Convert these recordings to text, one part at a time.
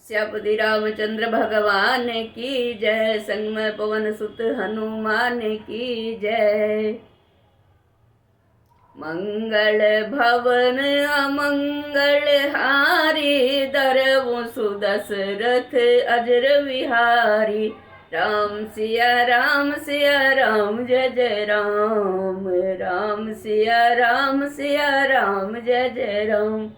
श्यापति रामचंद्र भगवान की जय। संग में पवन सुत हनुमान की जय। मंगल भवन अमंगल हारी, दरवो सुदशरथ अजर विहारी। राम सिया राम जय जय राम। राम सिया राम जय जय राम।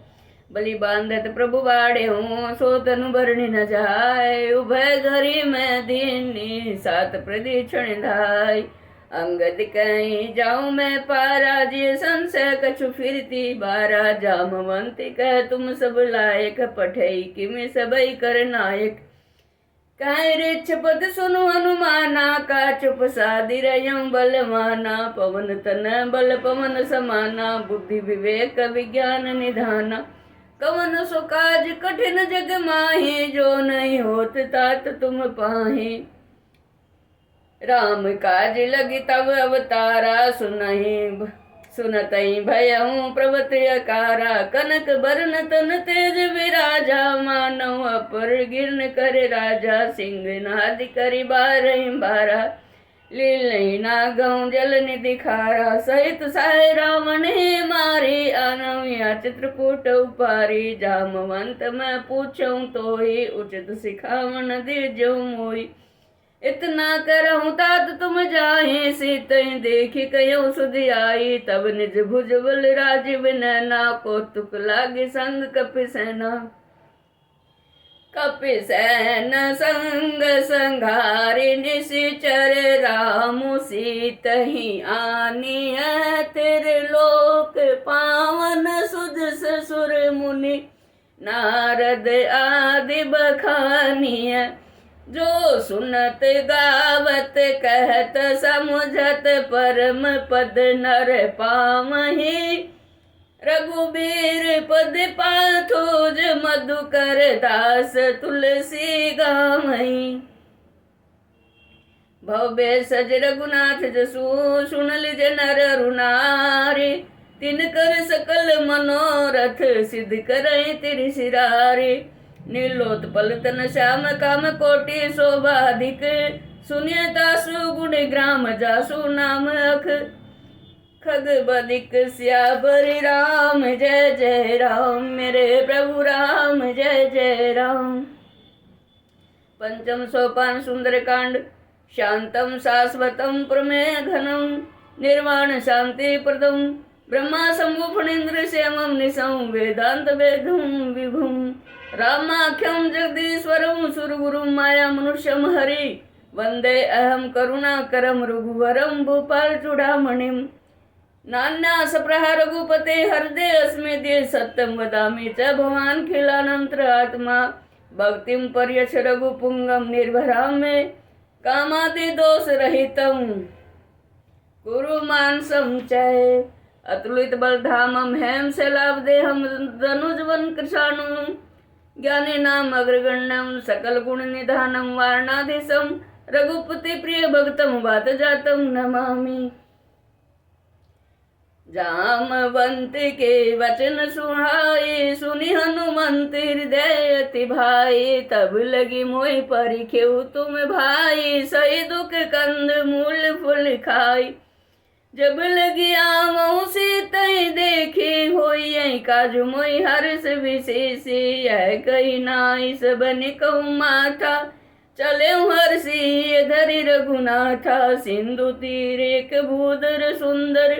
बलि बांधत प्रभु बाड़े हूँ, सो तनु भरणी न जाय। उभय घरी में दीनी, सात प्रदीक्षण धाय। अंगद कहीं जाऊं मैं पारा, जिय संशय कछु फिरती बारा। जामवंती कह तुम सब लायक, पठई किमि सबई कर नायक। कह रिछ पद सुनु हनुमाना, का चुप सादि रयम बलवाना। पवन तन बल पवन समाना, बुद्धि विवेक विज्ञान निधाना। कवन सो काज कठिन जग माहि, जो नहीं होत तात तुम पाहि। राम काज लगी तब अवतारा, सुनतई भयहूँ प्रभुति अकारा। कनक बरन तन तेज विराजा, मानव अपर गिरन करे राजा। सिंह नादि करि बारहि बारा, लीलहि नागहु जल निधि खारा। सहित साय रावण ही मारी, आनविया चित्रकूट उपारी। जामवंत मैं पूछऊँ तो ही, उचित सिखावन दीजहु मोहि। इतना करहूँ तात तुम जाहि, सीतहि देखि कयहु सुधि आई। तब निज भुज बल राजीव नैना, कौतुक लागे संग कपिसेना। कपिसेन संग संघारि, निशिचर रामु सीतहि आनिय। त्रिलोक पावन सुध ससुर मुनि, नारद आदि बखानिय। जो सुनत गावत कहत समुझत, परम पद नर पावहि। रघुबीर पद पाथोज, मधुकर दास तुलसी गावहि। भव्य सज रघुनाथ जसु, सुन लिज नर रुनारी। तिनकर सकल मनोरथ, सिद्ध करहि तिरि सिरारी। नीलोत्पल तन श्याम काम कोटि शोभाधिक, सुनिय तासु गुण ग्राम जासु नाम अख। खग बदिक सियावर राम जय जय राम, मेरे प्रभु राम जय जय राम। पंचम सोपान सुंदर कांड। शांतम शाश्वतम प्रमेय घनम, निर्वाण शांति प्रदम। ब्रह्मा शंभु फणीन्द्र श्यामम निशं, वेदांत वेदम विभुम। रामाख्यम जगदीश्वरम, सुरगुरुम माया मनुष्यम हरि। वंदे अहम करुणाकरम, रघुवरम भूपाल चूड़ामणिम। नान्यास प्रहार रघुपते, हृदय अस्मे दे सत्यम वदामि च भवान खिलानंतर आत्मा। भक्तिम पर्यछ रघुपुंगम, निर्भराम मे कामादि दोष रहितम। कुरु मानसम चय, अतुलित बलधामम हेम शैलाब्देहम। धनुजवन कृशाणु, ज्ञानी नाम अग्रगण्यम। सकल गुण निधानम, वारणाधीशम। रघुपति प्रिय भक्तम, वात जातम नमामि। जामवंत के वचन सुहाए, सुनि हनुमंत हृदय अति भाई। तब लगी मोहि परिखेउ तुम भाई, सही दुख कंद मूल फूल खाई। जब लगी आवहु सीतहि देखी, होई काजु मोहि हर्ष विशेषी। यह कही नाई सब कहूँ माथा, चले हर्षि धरि रघुनाथा। सिंधु तीर एक भूधर सुंदर,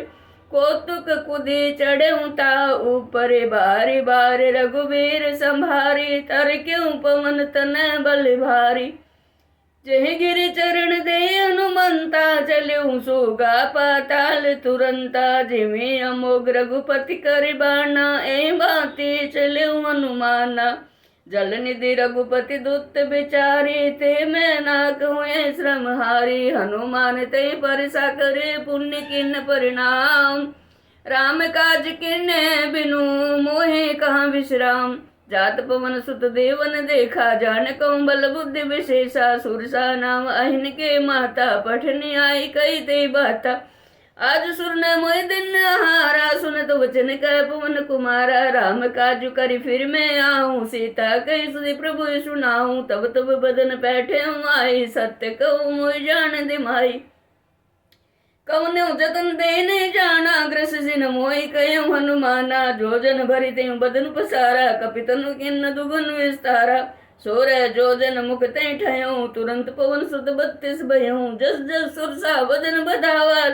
कौतुक कुदी चढ़े ऊपर। बारी बारी रघुबीर संभारी, तर क्यों पवन तन बल भारी। जह गिर चरण दे हनुमंता, चलूं सोगा पाताल तुरंता। जिमि अमोघ रघुपति कर बाना, ए बाती चलूं हनुमाना। जल निधि रघुपति दुत बिचारी, ते मैं नाक हुए श्रम हारी। हनुमान ते परसा करे, पुण्य किन परिणाम। राम काज किन बिनु, मोहे कहाँ विश्राम। जात पवन सुत देवन देखा, जान कहूँ बल बुद्धि विशेषा। सुरसा नाम अहिन के माता, पठनी आई कही ते बाता। आज सुर न मोय दिन हारा, सुन तो वचन कह पवन कुमारा। राम काजु करी फिर मैं आऊं, सीता कही सुधी प्रभु सुनाऊं। तब तब बदन बैठे आई, सत्य कहूँ मोय जान दे माई। कौन जतन देने जाना, ग्रस सिन मोई कयऊ हनुमाना। जो जन भरी त्यों बदन पसारा, कपितनु किन्न दुगुन विस्तारा। सोरह जो जन मुख तय ठयऊ, तुरंत पवन सुत 32 भयऊ। जस जस सुरसा वदन बधावा,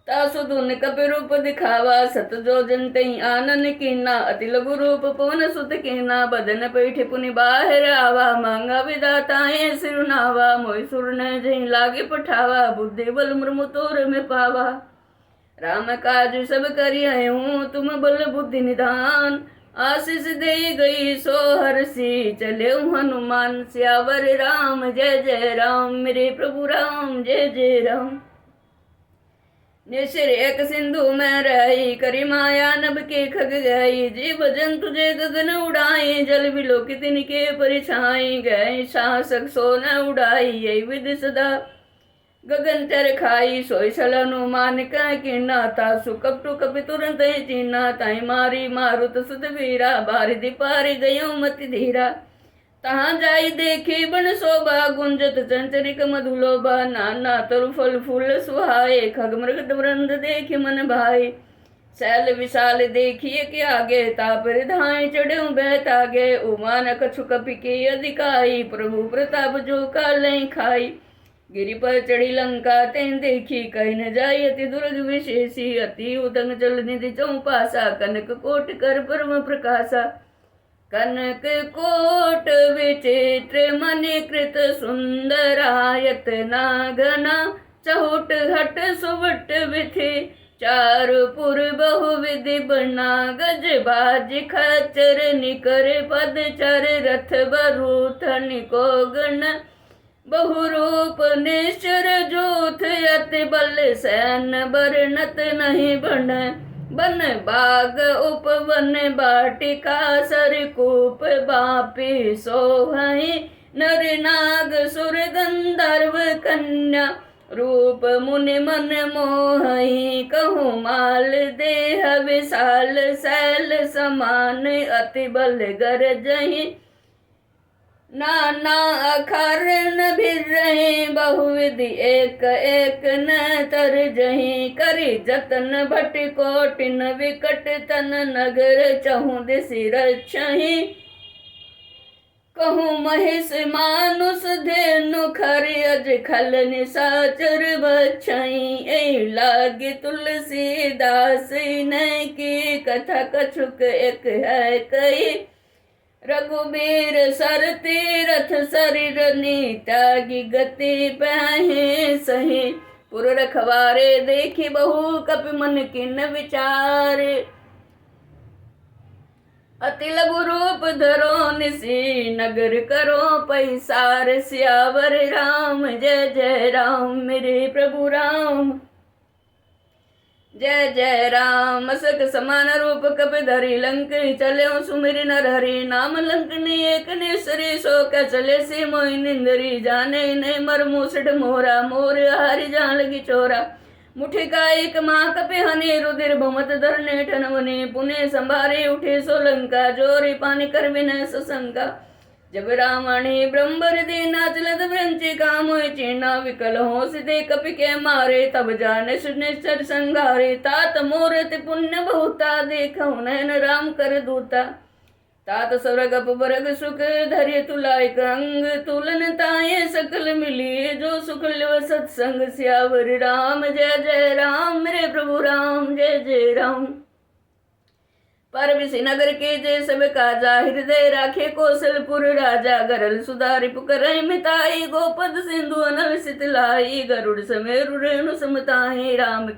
तासु धुन कपि रूप दिखावा। सत जो जन तई आनन कीना, अति लघु रूप पवन सुत कीना। बदन पैठ पुनि बाहर आवा, मांगा विदाताएं सिरुनावा। मोय सुर न जही लागे पठावा, बुद्धि बल मृमु तोर में पावा। राम काज सब करियहूँ, तुम बल बुद्धि निधान। आशीष दे गई सो हरसी, चले हनुमान सियावर राम। जय जय राम मेरे प्रभु राम, जय जय राम। निशिर एक सिंधु में रही, करी माया नभ के खग गई। जीव जंतु जे गगन उड़ाई, जल विलोकित तिनके परिछाई। गए शासक सो न उड़ाई, यही विधि सदा गगन चर खाई। सोई सल हनुमान कह कीना, तासु कपटु कपि तुरंत ही चीना। ताई मारी मारुत सुत वीरा, बारिधि पारि गयो मति धीरा। तहाँ जाई देखी बन शोभा, गुंजत चंचरिक मधुलोभा। नाना तरु फल फूल सुहाए, खग मृग वृंद देखि मन भाई। शैल विशाल देखिए के आगे, तापर धाय चढ़े बहत आगे। उमा न कछु कपि के अधिकाई, प्रभु प्रताप जो काले खाई। गिरि पर चढ़ी लंका तें देखी, कही न जाई अति दुर्ग विशेषी। अति उदंग जल निधि चौपासा, कनक कोट कर परम प्रकाशा। कनक कोट विचित्र मणिकृत सुंदरायत नागना। चहुट हट सुवट विधि, चारुपुर बहुविधि बना। गज बाज खच्चर निकर पदचर, रथ बरूथ निको गण। बहुरूप निश्चर जूथ, अति बल सैन बरनत नहीं बन। बन बाग उपवन बाटिका, सरकूप बापी सोहई। नर नाग सुर गंधर्व कन्या, रूप मुनि मन मोहई। कहूँ माल देह विशाल, शैल समान अति बल गरजहि। नाना अखार न भिर रहे, बहुविधि एक एक न तर जही। करी जतन भट कोटिन, विकट तन नगर चहु दिसि रक्षहि। कहूँ महिष मानुष धेनु, खरि अज खल निशाचर बछई। ए लागे तुलसीदास न की, कथा कछुक एक है कई। रघुबीर सर तीरथ शरीर, नीतागी गति पहे सही। पुर रखवारे देखी बहु, कपि मन किन विचार। अति लघु रूप धरो निसी, नगर करो पैसार। सियावर राम जय जय राम मेरे प्रभु राम। जय जय राम। मसक समान रूप कपि धरि, लंक चले सुमिर नर हरि। नाम लंकनी एक निसरी, सो क चले सी मोहि निंदरी। जाने नहीं मर मूसढ़ मोरा, मोर हारि जान लगी चोरा। मुठि का एक माँ कपि हनि, रुधिर भमत धरने ठनवनी। पुणे संभारे उठे सो लंका, जोरी पानी कर विनय सशंका। जब रावणी ब्रह्मर दे नाचलत ब्रंची, काम चीना विकल हो सिदे कपि के मारे। तब जाने सुनिश्चर संघारे, तात मोरत पुण्य बहुता। देखो नयन राम कर दूता, तात स्वर्ग अपवर्ग सुख। धैर्य तुलाय अंग, तुलन ताये सकल मिलिए। जो सुख लिव सत्संग, सियावर राम जय जय राम मेरे प्रभु राम, जय जय राम। पर विषि नगर के जय सब काजा, हृदय राखे कौशलपुर राजा। गरल सुधारि पुकर मिताई, गोपद सिंधु अनल सितलाई। गरुड़ समेरु रेणु समताहि, राम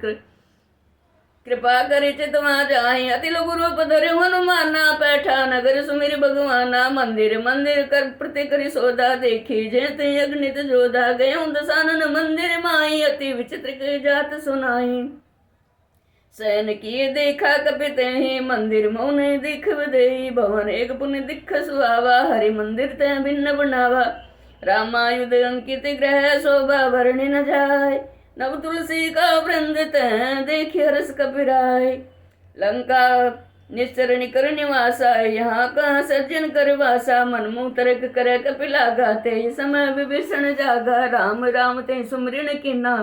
कृपा करि चितवा जाहि। अति लघु रूप धरि हनुमाना, पैठा नगर सुमिर भगवाना। मंदिर मंदिर कर प्रति करि सोदा, देखी जेत अग्नित जोधा। गयो दसानन मंदिर माई, अति विचित्र की जात सुनाई। सैन किए देखा कपि तेहि, मंदिर मौन दिख बदई। भवन एक पुण्य दिख सुहावा, हरि मंदिर तै भिन्न बनावा। रामायुध अंकित ग्रह, शोभा वर्णि न जाय। नव तुलसी का वृंद तह देखी हर्ष कपिराय। लंका निश्चर निकर निवासा यहाँ कहाँ सज्जन कर वासा। मनमुह तर्क करे कपिला गाते समय विभीषण जागा। राम राम ते सुमरिन कीना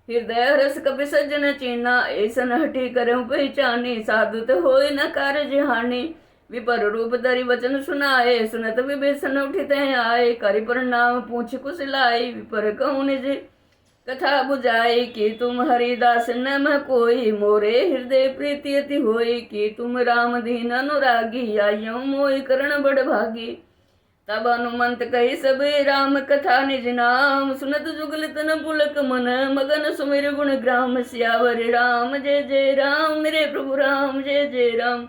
हृदय रस कपि सज्जन चीना। ऐसन हठी करऊं पहचानी साधुत होय न कारज हानि। विपर रूप धरि वचन सुनाए सुनत विभीषण उठित आए। करि प्रणाम पूछ कुशलाई विपर कहूँ निज कथा बुझाई। कि तुम हरिदास न मह कोई मोरे हृदय प्रीति अति होई। कि तुम राम दीन अनुरागी आयऊ मोहि करण बड़ भागी। तब हनुमंत कही सबे राम कथा निज नाम। सुनत जुगल तन पुलक मन मगन सुमिर गुण ग्राम। सियावर राम जय जय राम मेरे प्रभु राम जय जय राम।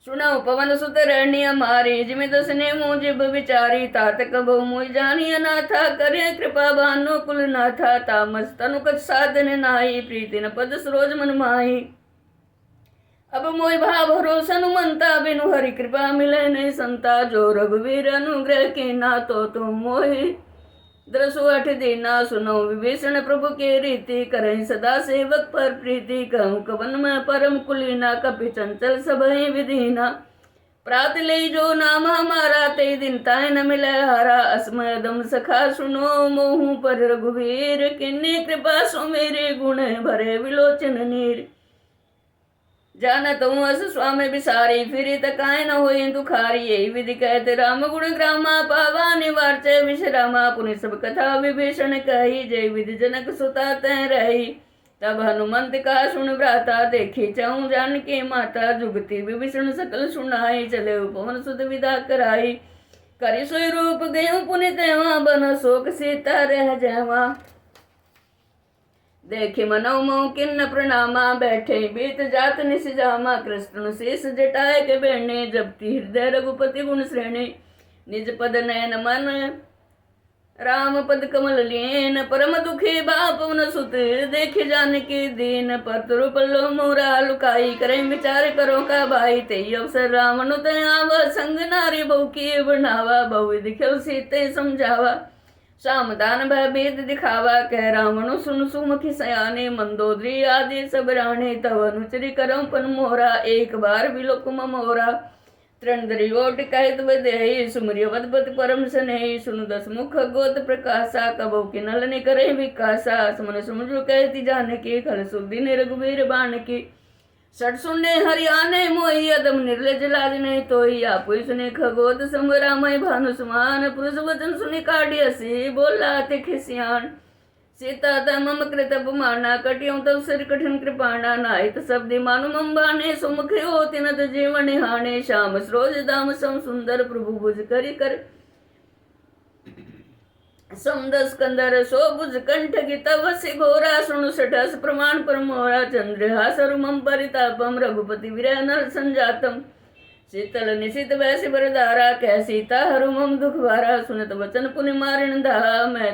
सुनाओ पवन सुत रणी हमारी जिमि दसने मुझिब विचारी। तात कबहु मुझ जानी अनाथा करे कृपा भानु कुल नाथा। तामस तनु कछ साधन नाई प्रीति न पद सरोज मन माही। अब मोहि भाव भरोसा हनुमंता बिनु हरि कृपा मिले नहीं संता। जो रघुवीर अनुग्रह की ना तो तुम मोहि द्रसु अठ दीना। सुनो विभीषण प्रभु के रीति करहि सदा सेवक पर प्रीति। कहूँ कवन में परम कुलीना कपि चंचल सबहि विधीना। प्रात ले जो नाम हमारा ते दिन ताय न मिले हारा। असमय दम सखा सुनो मोहू पर रघुवीर। किन्नी कृपा सो मेरे गुण भरे विलोचन नीर। जानत हूँ अस स्वामी बिसारी फिरी तकाय न होई दुखारी। यही विधि कहते राम गुण ग्रामा पावा निवार च विश्रामा। पुनि सब कथा विभीषण कही जय विधि जनक सुता तह रही। तब हनुमंत का सुन भ्राता देखी चाहूँ जान के माता। जुगति विभीषण सकल सुनाई चले पवन सुध विदा कराई। करि सोई रूप गयो पुनि तेवा बन शोक सीता रह जयवा। देखे मनौ मोह किन्न प्रणामा बैठे बीत जात निस जामा। कृष्ण शेष जटाए के बेणे जपति हृदय रघुपति गुण श्रेणी। निज पद नयन मन राम पद कमल लीन। परम दुखी बा पवन सुत देखे जानकी दीन। पर पल्लो मोरा लुकाई करे विचार करो का भाई। ते अवसर राम नुत आव संग नारी बहु की बनावा। बहु विधि खेल सीते समझावा। सामदान भयभेद दिखावा कह रावण सुन सुमुखी सयाने। मंदोदरी आदि सब राणे तव अनुचरी करम पन मोरा। एक बार विलोक मोरा त्रिंदरी ओट कहत बदहि। सुमरिय बद परम स्नेही सुनु दस मुख गोत प्रकाशा। कबो की नल ने करे विकासा। सुमन सुमरु कहती जानकी खल सुदिन रघुवीर बाणकी। सठ सुने हरियाणे मोही अदम निर्लज लाज नहीं तोई। आपु सुने खगोद संबरामय भानु समान। पुरुष वचन सुनि काढ़ी हसी बोला ते खिसियान। सीता तम मम कृत अपमाना कटियों तब सिर कठिन कृपाणा। नाहित शब्द मानु मम बाणे सुमुख हो तिनत जीवन हाणे। श्याम सरोज दाम सम सुंदर प्रभु भुज करि कर समदस कंदर सो भुज कंठ की तव से घोरा। सुनु सठस प्रमाण पर मोरा। चंद्रहास मम परितापम रघुपति विरह नर संजातम। शीतल निशित वैसे बरदारा कह सीता हरु मम दुख भारा। सुनत वचन पुनि मारिण धा मैं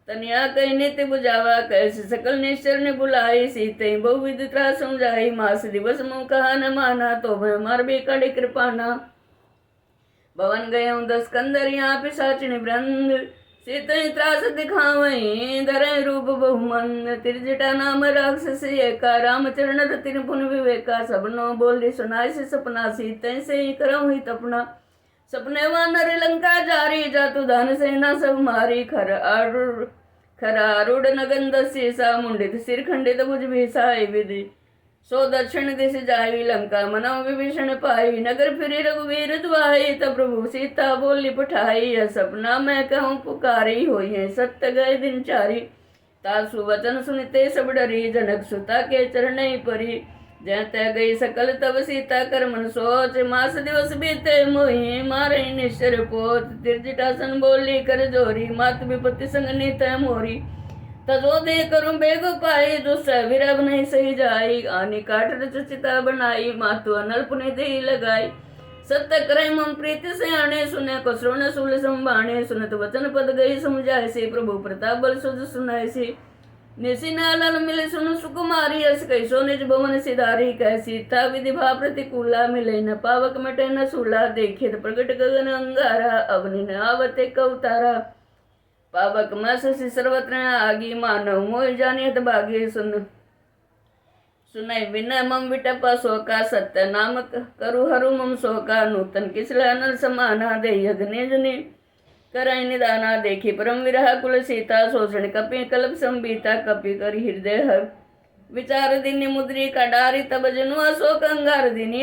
तनिया कही नित्य बुझावा। कैसे सकल निश्चर ने बुलाई सीते बहु विधि त्रास समझाई। मास दिवस मुँह कहा न माना तो मैं मार भी कड़ी कृपाना। भवन गये 10 कंदर यहाँ पिशाचिनी वृंद। सीते त्रास दिखावई धरे रूप बहुमंद। त्रिजटा नाम राक्षस एका रामचरण रतिन पुन विवेका। सबनो बोली सुनाई से सपना सीते से ही करऊँ ही तपना। सपने वानर लंका जारी जातु धन सेना सब मारी। खरारूढ़ नगंध सीसा मुंडित सिर खंडित भुज भीसाई। विधि सो दक्षिण दिश जाई लंका मनो विभीषण पाई। नगर फिरी रघुवीर दुआई तब प्रभु सीता बोली पठाई। यह सपना मैं कहूँ पुकारी होई है सत्य गए दिन चारी। तासु वचन सुनते सब डरी जनक सुता के चरण परी। जय तय गई सकल तब सीता कर मन सोच। मास दिवस बीते मोही मारे निश्चर पोत। तिरजटासन बोली कर जोरी मात विपत्ति संग नीत मोरी। तजो दे करूं बेग पाई दुष्ट विरब नहीं सही जाई। आनी काट रचिता बनाई मातु अनल पुनि दे लगाई। सत्य करे मम प्रीति से आने सुने को श्रोण सूल संभाणे। सुनत वचन पद गई समझाए से प्रभु प्रताप बल सुध सुनाए से। निशिनाल मिले सुन सुकुमारी यस कैसो निज भवन सिधारी। कह सीता विधि भा प्रतिकूला मिले न पावक मटे न सूला। देखे प्रगट गगन अंगारा अवनि न आवते कवतारा। पावक में शशि सर्वत्र आगी, मानव मोह जानियत भागी। सुनय विनय मम विटप शोका, सत्य नाम करु हरु मम शोका। नूतन किसल अनल समाना, दे अग्नि जनि करय निदाना। देखी परम विरह कुल सीता, शोषण कपि कल्प संबीता। कपि कर हृदय हर विचार दिनी, मुद्री का डारी तब जनु अशोक अंगार दिनी।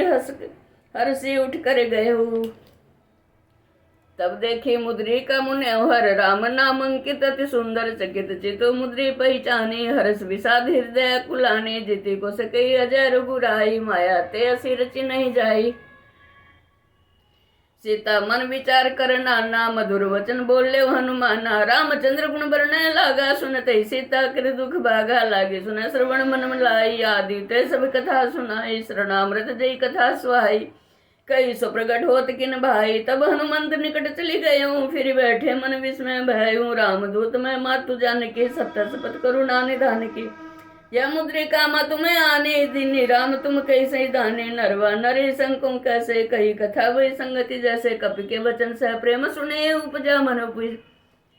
हर्षि उठ कर गए। तब देखी मुद्री का मुने हर, राम नाम अंकित अति सुंदर। चकित चितो मुद्री पहचानी, हर्ष विषाद हृदय कुलानी। जीती को सके अजय रघुराई, माया ते असी रचि नहीं जाई। सीता मन विचार कर नाना, मधुर वचन बोले हनुमाना। रामचंद्र गुण बरने लागा, सुनते सीता कर दुख भागा। लागे सुन श्रवण मन लाई, आदि ते सब कथा सुनाई। शरणामृत जय कथा सुहाई, कई सो प्रगट होत किन भाई। तब हनुमंत निकट चली गयूं, फिर बैठे मन विस्मय भयूं। रामदूत मैं मातु जानकी, सत्य शपथ करुणा निधान की। यह मुद्रिका मा तुम्हें आने दीनी, राम तुम कैसे दाने। नरवा नरे संकुम कैसे, कही कथा वही संगति जैसे। कपि के वचन से प्रेम सुने, उपजा मन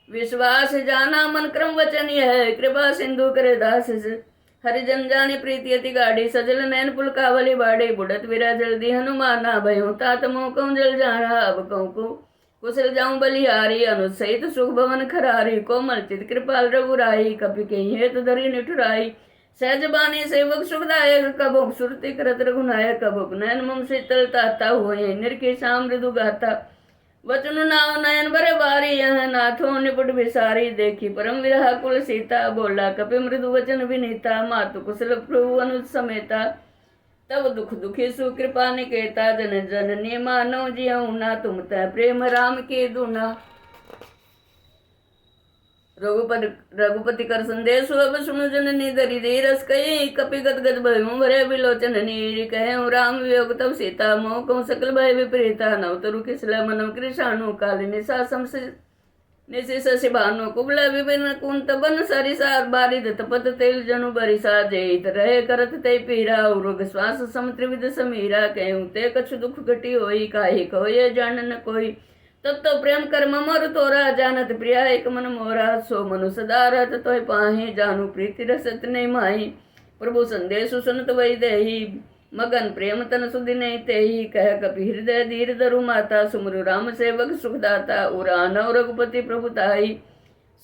विश्वास जाना। मन क्रम वचन यह, कृपा सिंधु करे दास। हरिजन जानी प्रीति अति गाढ़ी, सजल नैन पुलकावली बाड़ी। बुढ़त विरा जल्दी हनुमाना, भयों तात मोह कहूँ जल जाना। अब कहूँ को कुशल जाऊं बलिहारी, अनुज सहित सुख भवन खरारी। कोमल चित कृपाल रघुराई, कपि के हेत धरी निठुराई। सहज बानी सेवक सुखदायक, कबोक सुरति करत रघुनायक। कबोक नयन मम शीतल ताता, हुए निरखी श्याम मृदु गाता। वचन नाव नयन बरे बारी, यह नाथो निपुट विसारी। देखी परम विरह कुल सीता, बोला कपि मृदु वचन विनीता। मातु कुशल प्रभु अनुज समेता, तब दुख दुखी सुकृपा निकेता। जन जननी मानो जियऊ ना, तुम तय प्रेम राम के दूना। रघुपति कर संदेश, अब सुनु जननी धरि दे रस कही। कपि गद गद भयउ भरे विलोचन नीर, कहऊँ राम वियोग तब सीता। मोह कहूँ सकल भय विपरीता। नव तरु किसल मनम कृषाणु, काल निशा निशि शशि भानु। कुबला विपिन कुंत बन सरिसा, बारिद तपत तेल जनु बरिसा। जेत रहे करत ते पीरा, उरुग श्वास सम त्रिविध समीरा। कहूँ ते कछु दुख घटी होई, काहि कहो ये जान न कोई। तब तो प्रेम कर ममर तोरा, जानत प्रिया एक मन मोरा। सो मनु सदा रहत तोय पाहि, जानू प्रीति रसत नहीं माही। प्रभु संदेश सुनत वही देही, मगन प्रेम तन सुधि नहीं तेही। कह कपि हृदय धीर धरु माता, सुमरु राम सेवक सुखदाता। उरानव रघुपति प्रभु ताई,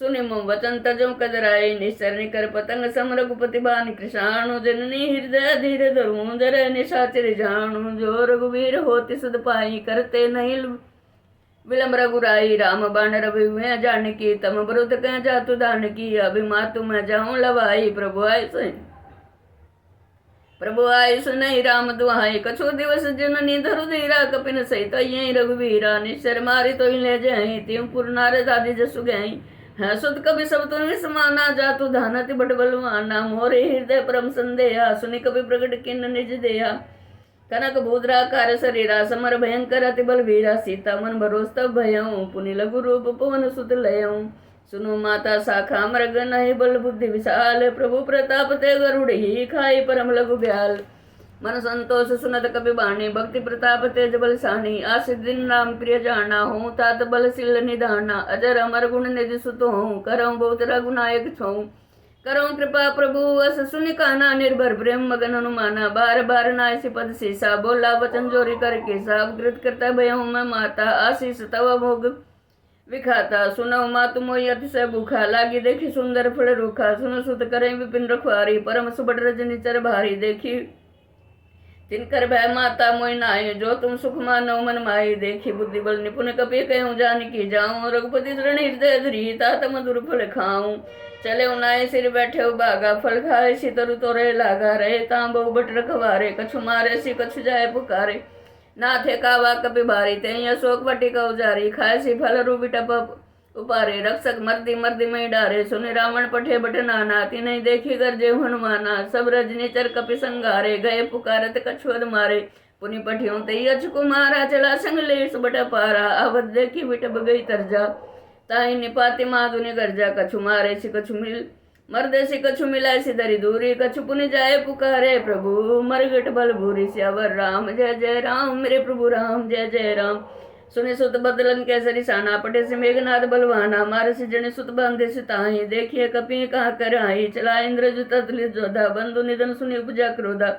सुनि मम वचन तजो कदराई। निश्चर निकर पतंग सम रघुपति बानि, कृषाणु जननी हृदय धीर धरु। जर निशाचर जाणु, जो रघुवीर होति सुध पाई। करते नहीं विलम्ब रघुराई, राम बाण रवि में जानकी। तम ब्रुत कह जातु दानकी, अभिमातु मैं जाऊं लवाई। प्रभु आय सुनई राम दुहाई, कछु दिवस जननी धरु धीरा। कपिन सहित यही रघुवीरा, निश्चर मारी तो ले जाई। त्यों पुर नारद आदि जसु गई, है सुत कवि सब तुम समाना। जातु धानति बट बलवाना, मोरे हृदय परम संदेहा। सुनि कवि प्रगट किन्न निज देहा। कनक भूद्राकार शरीरा, समर भयंकर अति बलवीरा। सीता मन भरोस तब भयऊँ, पुनि लघु रूप पवन सुत लयऊँ। सुनो माता शाखा मृग, नहीं बल बुद्धि विशाल। प्रभु प्रताप ते गरुड़ ही, खाई परम लघु ब्याल। मन संतोष सुनत कपि बाणी, भक्ति प्रताप तेज बल सानी। आशिष दिन नाम प्रिय जाना, हूँ तात बल सिल निधाना। अजर अमर गुण निधि सुत हूँ, करऊँ बहुत रघुनायक छऊँ। करो कृपा प्रभु अस सुनि काना, निर्भर प्रेम मगन हनुमाना। बार बार नायसी पद सीसा, बोला वचन जोरी करके। सावकृत करता भयऊँ मैं माता, आशीष तव भोग विखाता। सुनऊ मातु मोहि अतिशय भूखा, लागी देखी सुंदर फल रूखा। सुन सुत करें विपिन रखवारी, परम सुबड़ रजनी चर भारी। देखी तिनकर भय माता मोहि नाहि, जो तुम सुख मानो मन माही। देखी बुद्धि बल निपुण कपि कहूँ जानकी जाऊँ। रघुपति शरण हृदय धरी, तात मधुर फल खाऊँ। चले उनाए सिर बैठे बागा, फल खाए सी तरु तोरे लागा। रहे तांबो बट रखवारे, कछु मारे सी कछु जाए पुकारे। नाथे कावा कपि भारी, तेई अशोक वटिका उजारी। खाए सी फल रूबिटप उपारे, रक्षक मर्दी मर्दी में डारे। सुनि रावण पठे बट नाना, तिन्हि देखी गरजे हनुमाना। सब रजनी चर कपि संगारे, गए पुकारत कछुअद मारे। पुनि पठियों तई अछु कुमारा, चला संग लेस बट पारा। अवध देखी बिटप गई तरजा, ताई निपाति माधुनि गर्जा। कछु मारे सी कछु मिल मर्दे सी कछु मिलाए सी दरी दूरी। कछु पुनि जाए पुकारे, प्रभु मरगट बल भूरी। स्यावर राम जय जय राम, मेरे प्रभु राम जय जय राम। सुने सुत बदलन केसरी साना, पटे से मेघनाथ बलवाना, मार से जने सुत बांधे से ताही, देखिए कपि कहाँ कर आई, चला इंद्र जो ततलित जोधा, बंधु निधन सुनि उपजा क्रोधा,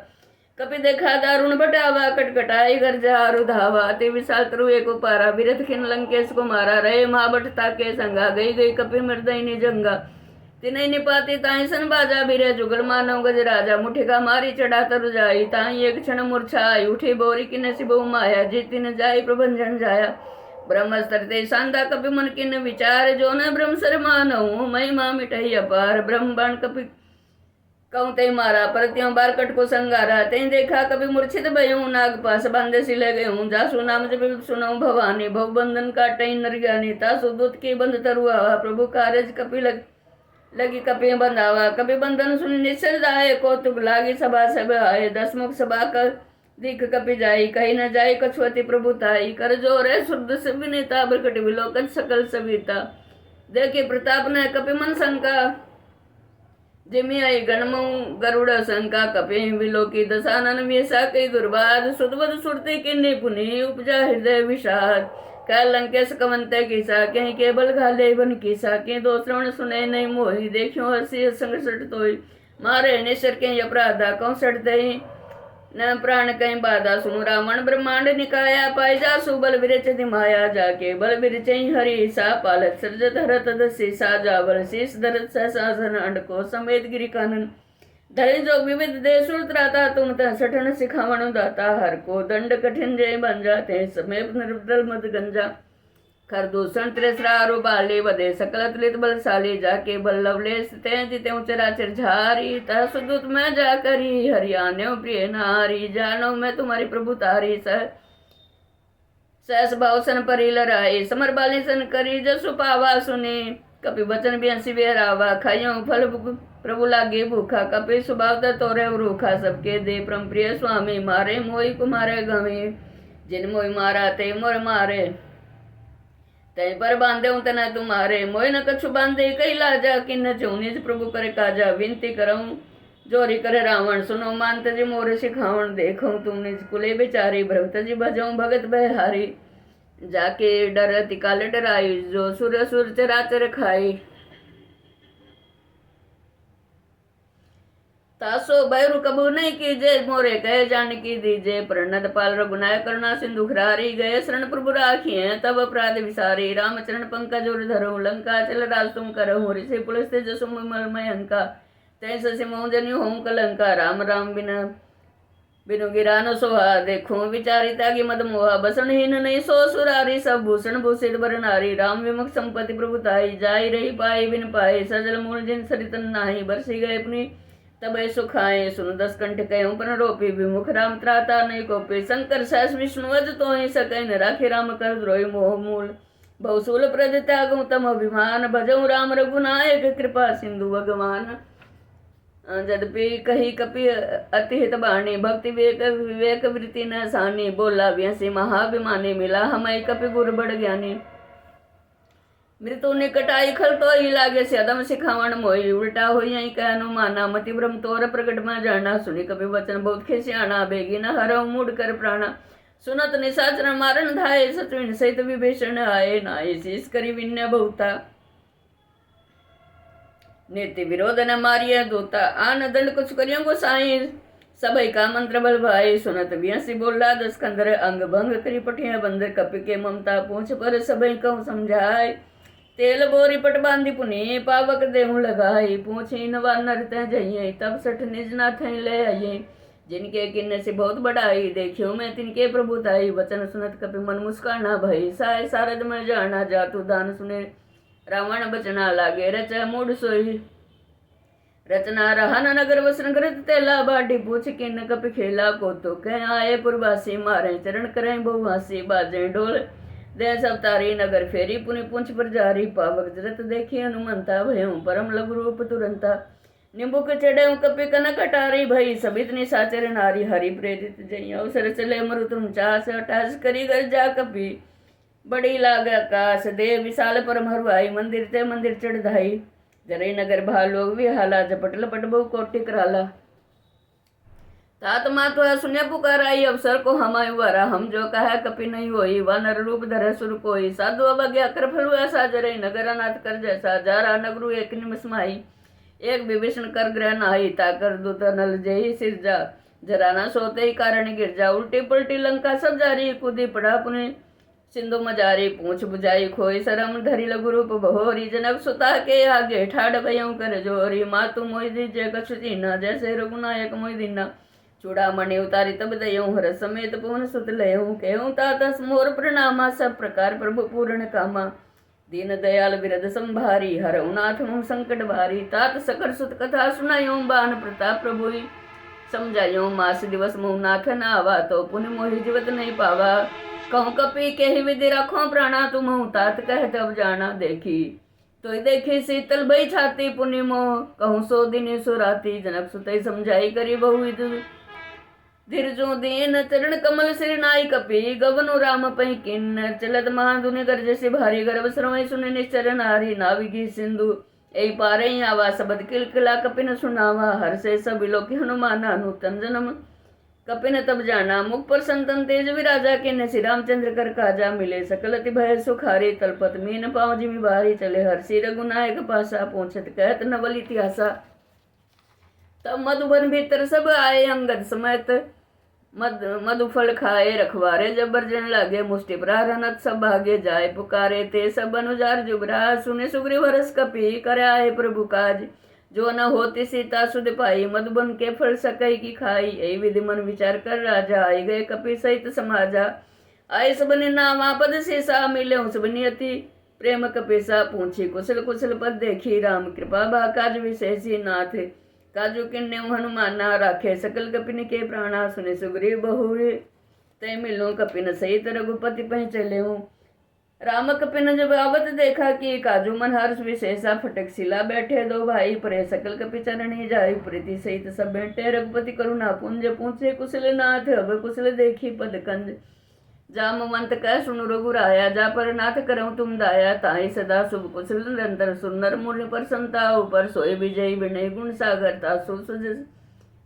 कपि देखा दारुण बटावा, कटकटाई गर्जा रुधावा, अति विशाल तरु एको पारा, बिरथ खिन लंकेश को मारा, रहे महाबट ताके संगा, गई गई कपि मृदयनी जंगा, तिनहि निपाति ताहि सन बाजा, बिरे जुगल मानव गज राजा, मुठिका मारी चढ़ा तरु जाई, ताहि एक क्षण मूर्छा आई, उठी बोरी किन सिबहु माया, जीति न जाई प्रभंजन जाया, ब्रह्मस्त्र ते सांदा कपि मन किन विचार, जो न ब्रह्म सर मानहु, महिमा मिटहि अपार, ब्रह्म बाण कपि कहूँ ते मारा, पर त्यों बार कट को संगारा, ते देखा कभी मूर्छित भयऊँ, नाग पास बांधे सिले गयूँ, जासु नाम जब सुनऊ भवानी, भव बंधन काटई नर ज्ञानी, तासु दूत की बंध तरुआ, प्रभु कारज कपि लगी कपि बंधावा, कपि बंधन सुनि निश्चल जाए, कौतुक लागी सभा सब आए, दसमुख सभा का दिख कपि जाई, कही न जाई कछुअति प्रभुताई, कर जोर है शुद्ध से विनीता, बिकट विलोकन सकल सविता, देखे प्रताप न कपि मन शंका, जिमि आई गणमऊ गरुड़ शंका, कपि विलोकी दशानन वेशा कई दुर्बाद, सुदबद सुरते किन्नी पुनि, उपजा हृदय विषाद, कह लंकेश कवंते किसा, कहीं केवल घाले बन किसा, कहीं दो श्रवण सुने नहीं मोही, देखियो हसी संग सट तोई, मारे निश्चर कहीं अपराधा, कौन सटते न प्राण कहीं बाधा, सुनु रावण ब्रह्मांड निकाया, पाई जा सुबल विरच माया, जाके बल विरच हरि सा, पालत सृजत हरत दसी सा, जावल शीस धरत सासन अंड को, समेत गिरि कानन धरे जो विविध देश उतराता, तुम तह सठन सिखावण दाता, हर को दंड कठिन जय बन जाते, समेत निर्दल मद गंजा, खर दूषण त्रिसरारो बाले वदे, सकल तुलित बलशाली, जाके बल लवलेश ते जिते चराचर झारी, तह सुदूत मैं जा करी, हरियाण्यो प्रिय नारी, जानो मैं तुम्हारी प्रभु तारी, सहस भाव सन परी लराई, समर बाली सन करी, जसु पावा सुने, कपि बचन बिहसी बेहरावा, खाइयों फल प्रभु लागे भूखा, कपि स्वभाव तोरे रूखा, सबके दे परम प्रिय स्वामी, मारे मोहि कुमारे गवे, जिन मोहि मारा ते मोर मारे, तय पर बांधे तना तुम्हारे, मोहि न कछु बांधे कई लाजा, किन्न चौ निज प्रभु करे काजा, विनती करऊँ जोरी करे रावण, सुनो मान तजी मोर सिखावण, देखूँ तुम निज कुले बेचारी, भ्रम तजी भजऊँ भगत बहारी, जाके डर अति काल डराई, जो सुर सुर चराचर खाई, तासो बैरु कबू नहीं कीजे, मोरे कहे जान की दीजे, प्रणत पाल रघुनाय करुणा सिंधु खरारी, गए शरण प्रभु राखिए तब अपराध विसारी, रामचरण पंकज उर धरो, लंका चल राज तुम करहु, ऋषि पुलिस जसु मलमय अंका, तय सि मोजन्यु हों कलंका, राम राम बिना बिनु गिरा न सोहा, देखो विचारिता की मद मोहा, बसनहीन नहीं सो सुरारी, सब भूषण भूषित बर नारी, राम विमुख संपत्ति प्रभुताई, जाई रही पाई बिन पाई, सजल मूल जिन सरितन नाही, बरसी गए अपनी तब सुखाए, सुन दस कंठ कयो पर रोपी, विमुख राम त्राता नहीं कोपी, शंकर सहस विष्णु अज तो ही सकै, न राखे राम कर द्रोही मोह मूल, बहुसूल प्रद त्यागु तम अभिमान, भजऊ राम रघुनायक कृपा सिंधु भगवान, जदपि कही कपि अति हित बाणी, भक्ति विवेक वृत्ति न सानी, बोला व्यसी महाभिमानी, मिला हमें कपि गुर बड़ ज्ञानी, मृत्यु निकट आई खल तो ही लागे, सदम सिखावण मोही, उल्टा होई आई कहनु माना, मति भ्रम तोर प्रकट में जाना, सुनी कपि वचन बहुत खिसियाना, बेगी न हरऊ मूड कर प्राणा, सुनत निशाचर मारन धाये, सचविन सहित विभीषण आए, नाई शीस करी विन्य बहुता, नीति विरोध न मारिय दूता, आन दंड कुछ करियो को साई, सबई का मंत्र बल भाई, सुनत बियसी बोला दस कंदर, अंग भंग करी पटिया बंद, कपि के ममता पूछ पर सबई कहूँ समझाए, तेल बोरी पट बांधी पुनि, पावक देहु लगाई, पूछी नवा नरते जइए, तब सठ निज नाथ ले आइए, जिनके किन्न से बहुत बढ़ाई, देखियो मैं तिनके प्रभुताई, वचन सुनत कपि मन मुस्काना भई, साय सारद में जाना, जातु दान सुने रावण बचना लागे, रचा मूड सोई रचना रहन नगर वसन कृत तेला, बाढ़ी पूछ किन्न कपि खेला, को तो कह आए पुरवासी, मारे चरण करें बहुवासी, बाजे ढोल दे सब तारी, नगर फेरी पुनि पुंछ पर जारी, पावक जरत देखी हनुमंता, भयऊ परम लघु रूप तुरंता, निम्बुक चढ़े कपि कनक अटारी, भई सबित निशाचर नारी, हरि प्रेरित जई अवसर चले मरुतुम चास, अटास करी गर जा कपि, बड़ी लाग आकाश, देव विशाल परम हरुआई, मंदिर ते मंदिर चढ़ धाई, जरे नगर भा लोग विहाला, झपट लपट बहु कोटि कराला, तात मातो सुने पुकार आई अवसर को हमाय वरा हम जो कहा कपि नहीं होई वानर रूप धर सुर कोई साधु अवज्ञा कर फल ऐसा जरे नगर अनाथ कर जैसा जारा नगरु एक निमिष माही एक विभीषण कर ग्रह नाही ताकर दूत नल जय सिरजा जरा न सोते ही कारण गिर जा उल्टी पलटी लंका सब जारी कूदी पड़ा पुने सिंधु मजारी पूछ बुझाई खोई शरम धरी लघु रूप बहोरी जनक सुता के आगे ठाड़ भयं कर जोरी मातु मोहि दीजे कछु दीना जैसे रघुनायक मोहि दीना चूड़ामणि उतारी तब दयऊं हर समेत पवन सुत लयऊं कहूं तात मोर प्रणामा सब प्रकार प्रभु पूर्ण कामा दीन दयाल बिरद संभारी हर उनाथ मुम संकट भारी तात सकर सुत कथा सुनायूं बान प्रताप प्रभु समझायूं मास दिवस मुँह नाथ न आवा तो पुण्य मोहि जीवत नहीं पावा कहूँ कपि के ही विधि रखो प्राणा तुम तात कह तब जाना देखी तो देखी शीतल भई छाती पुण्य मोह कहूँ सो दिन सो राती जनक सुतई समझाई करी बहु धीरजो दीन चरण कमल श्री नाई कपि गवनु राम पै किन्नर चलत महाधुनि गर्ज से भारी गर्भ श्रवै सुनि निश्चर नारी नाविगी सिंधु ऐ पारे आवा सबद किलकिला कपिन सुनावा हर से सब लोक हनुमाना नूतन जन्म कपिन तब जाना मुख पर संतन तेज विराजा के श्री रामचंद्र कर काजा मिले सकलति भय सुखारी तलपत मीन पाँव जिमि बारी चले हर्षि रघुनायक पासा पहुंचत कहत नवल इतिहासा तब मधुबन भीतर सब आए अंगद समेत मधुफल खाए रखवारे जबर जन लागे मुष्टि प्रारनत सब भागे जाए पुकारे ते सब अनुजार जुबरा सुने सुग्रीव हरस कपि करे आए प्रभु काज जो न होती सीता सुध पाई मधुबन के फल सकई की खाई यही विधि मन विचार कर राजा आई गए कपि सहित समाजा आए सबने नामा पद शेषा मिले सबनी अति प्रेम कपिसा पूछी कुशल कुशल पद देखी राम कृपा बा काज विशेषी नाथ काजू किन्ने हनुमाना राखे सकल कपिन के प्राणा सुने सुग्रीव बहुरे तय मिलो कपिन सहित रघुपति पह चले हूँ राम कपिन जब आवत देखा कि काजू मन हर्ष विशेषा फटक शिला बैठे दो भाई परे सकल कपि चरणी जाई प्रीति सहित सब बैठे रघुपति करुणा पुंज पूछे कुशल नाथ अब कुशल देखी पद कंज जामवंत कह सुनु रघुराया जा पर नाथ करऊं तुम दाया ताहि सदा शुभ कुशल निरंतर सुंदर मुनि पर संता ऊपर सोए विजयी विनय गुण सागर तासु सुज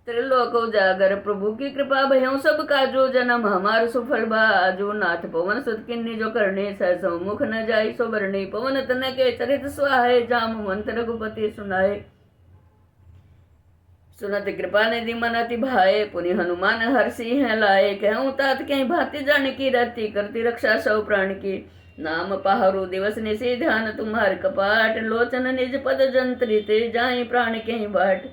त्रिलोक उजागर प्रभु की कृपा भयों सब काजो जन्म हमार सुफल बाजो नाथ पवन सुत किन्नी जो करने सहसो मुख न जाई सो बरणी पवन तन के चरित सुहाए जामवंत रघुपति सुनाए सुनत कृपा निधि मन अति भाए पुनि हनुमान हर्षि है लाए कहूँ तात कहीं भांति जान की रति करती रक्षा सौ प्राण की नाम पहारु दिवस निशि ध्यान तुम्हार कपाट लोचन निज पद जंत्रित जाई प्राण कहीं बाट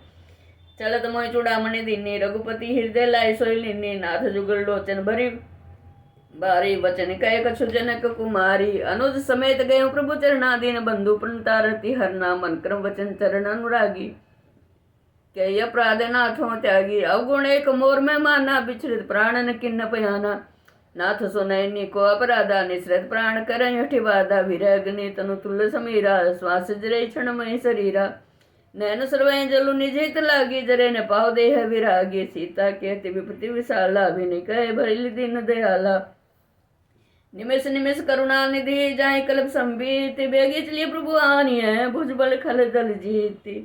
चलत मोय चूड़ामणि दीनी रघुपति हृदय लाय सोई लीनी नाथ जुगल लोचन भरी बारी वचन कह कछु जनक कुमारी अनुज समेत गये प्रभु चरणा दीन बंधु प्रणतारति हरना मन क्रम वचन चरण अनुरागी के अपराध नाथों त्यागी अवगुण एक मोर में माना विचलित प्राण न किन्न पयाना नाथ सुनैनी को अपराधा निश्रित प्राण करय हठिवादा विरग्नि तनु तुल्य समीरा श्वास जरे क्षण मय शरीरा नैन सर्वय जलु निजित लागी जरे न पाव देह विरागी सीता के अति विपति विशाला अभिनि कहे भरिल दीन दयाला निमेष निमेष करुणा निधि जाय कल्प संबीत बेगी चलिए प्रभु आनिय भुजबल खल दल जीती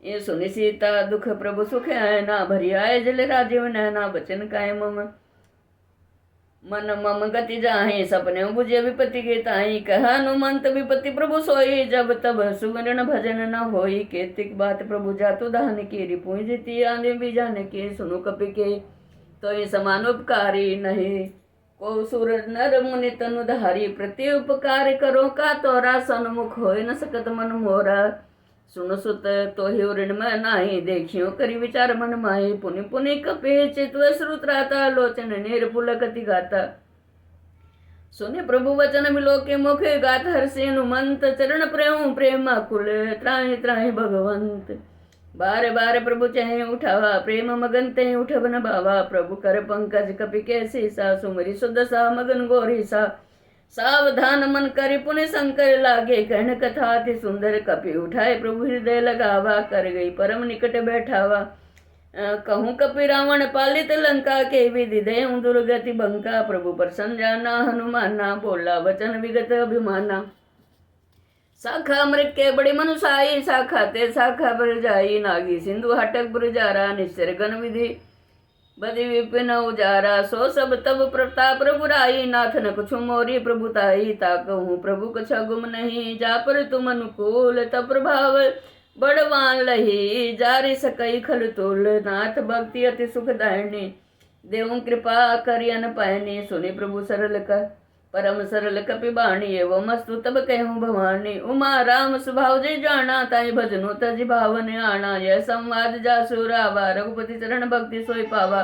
ये सुनि सीता दुख प्रभु सुख आय ना भरी आय जल राजीव नैना बचन काय मम मन मम गति जाहि सपने बुझे विपति के ताई कह हनुमंत विपति प्रभु सोई जब तब सुमरण भजन न होई केतिक बात प्रभु जातु दहन की रिपुई जीती आने भी जाने के सुनु कपि के तो ये समान उपकारी नहीं को सुर नर मुनि तनु धारी प्रति उपकार करो का तोरा सन्मुख होय न सकत मन मोरा सुन सुत तो ही ऋण में नाही देखियो करी विचार मन माही पुनि पुनि कपि चित्व श्रुत्राता लोचन नीर पुलकति गाता सुने प्रभु वचन मिलो के मुख गात हर्षि हनुमंत चरण प्रेम प्रेम कुल त्राहि त्राहि भगवंत बार बार प्रभु चहे उठावा प्रेम मगन ते उठबन बावा प्रभु कर पंकज कपि कैसी सा सुमरी सुदशा मगन गोरी सा सावधान मन करि पुण्य शंकर लागे कहन कथा अति सुंदर कपि उठाए प्रभु हृदय लगावा कर गई परम निकट बैठावा कहूँ कपि रावण पालित लंका के विधि दे दुर्गति बंका प्रभु प्रसन्न जाना हनुमाना बोला वचन विगत अभिमाना शाखा मृग के बड़ी मनुषाई शाखा ते शाखा पर जाई नागी सिंधु हटक बुरजारा निश्चर गण विधि बदि विपिन उजारा सो सब तब प्रताप प्रभुराई। नाथ न कुछु मोरी प्रभुताई ताकहूँ प्रभु कुछ गुम नहीं। जा पर तुम अनुकूल तब प्रभाव बड़वान लही। जारी सकई खल तुल नाथ भक्ति अति सुखदायिनी। देवं कृपा करियन पायनी सुनि प्रभु सरल कर परम सरल कपि बाणी। एवं मस्तु तब कहूँ भवानी उमा राम स्वभाव जय जाना। ताई भजनो तज भावन आना। यह संवाद जासु रावा रघुपति चरण भक्ति सोई पावा।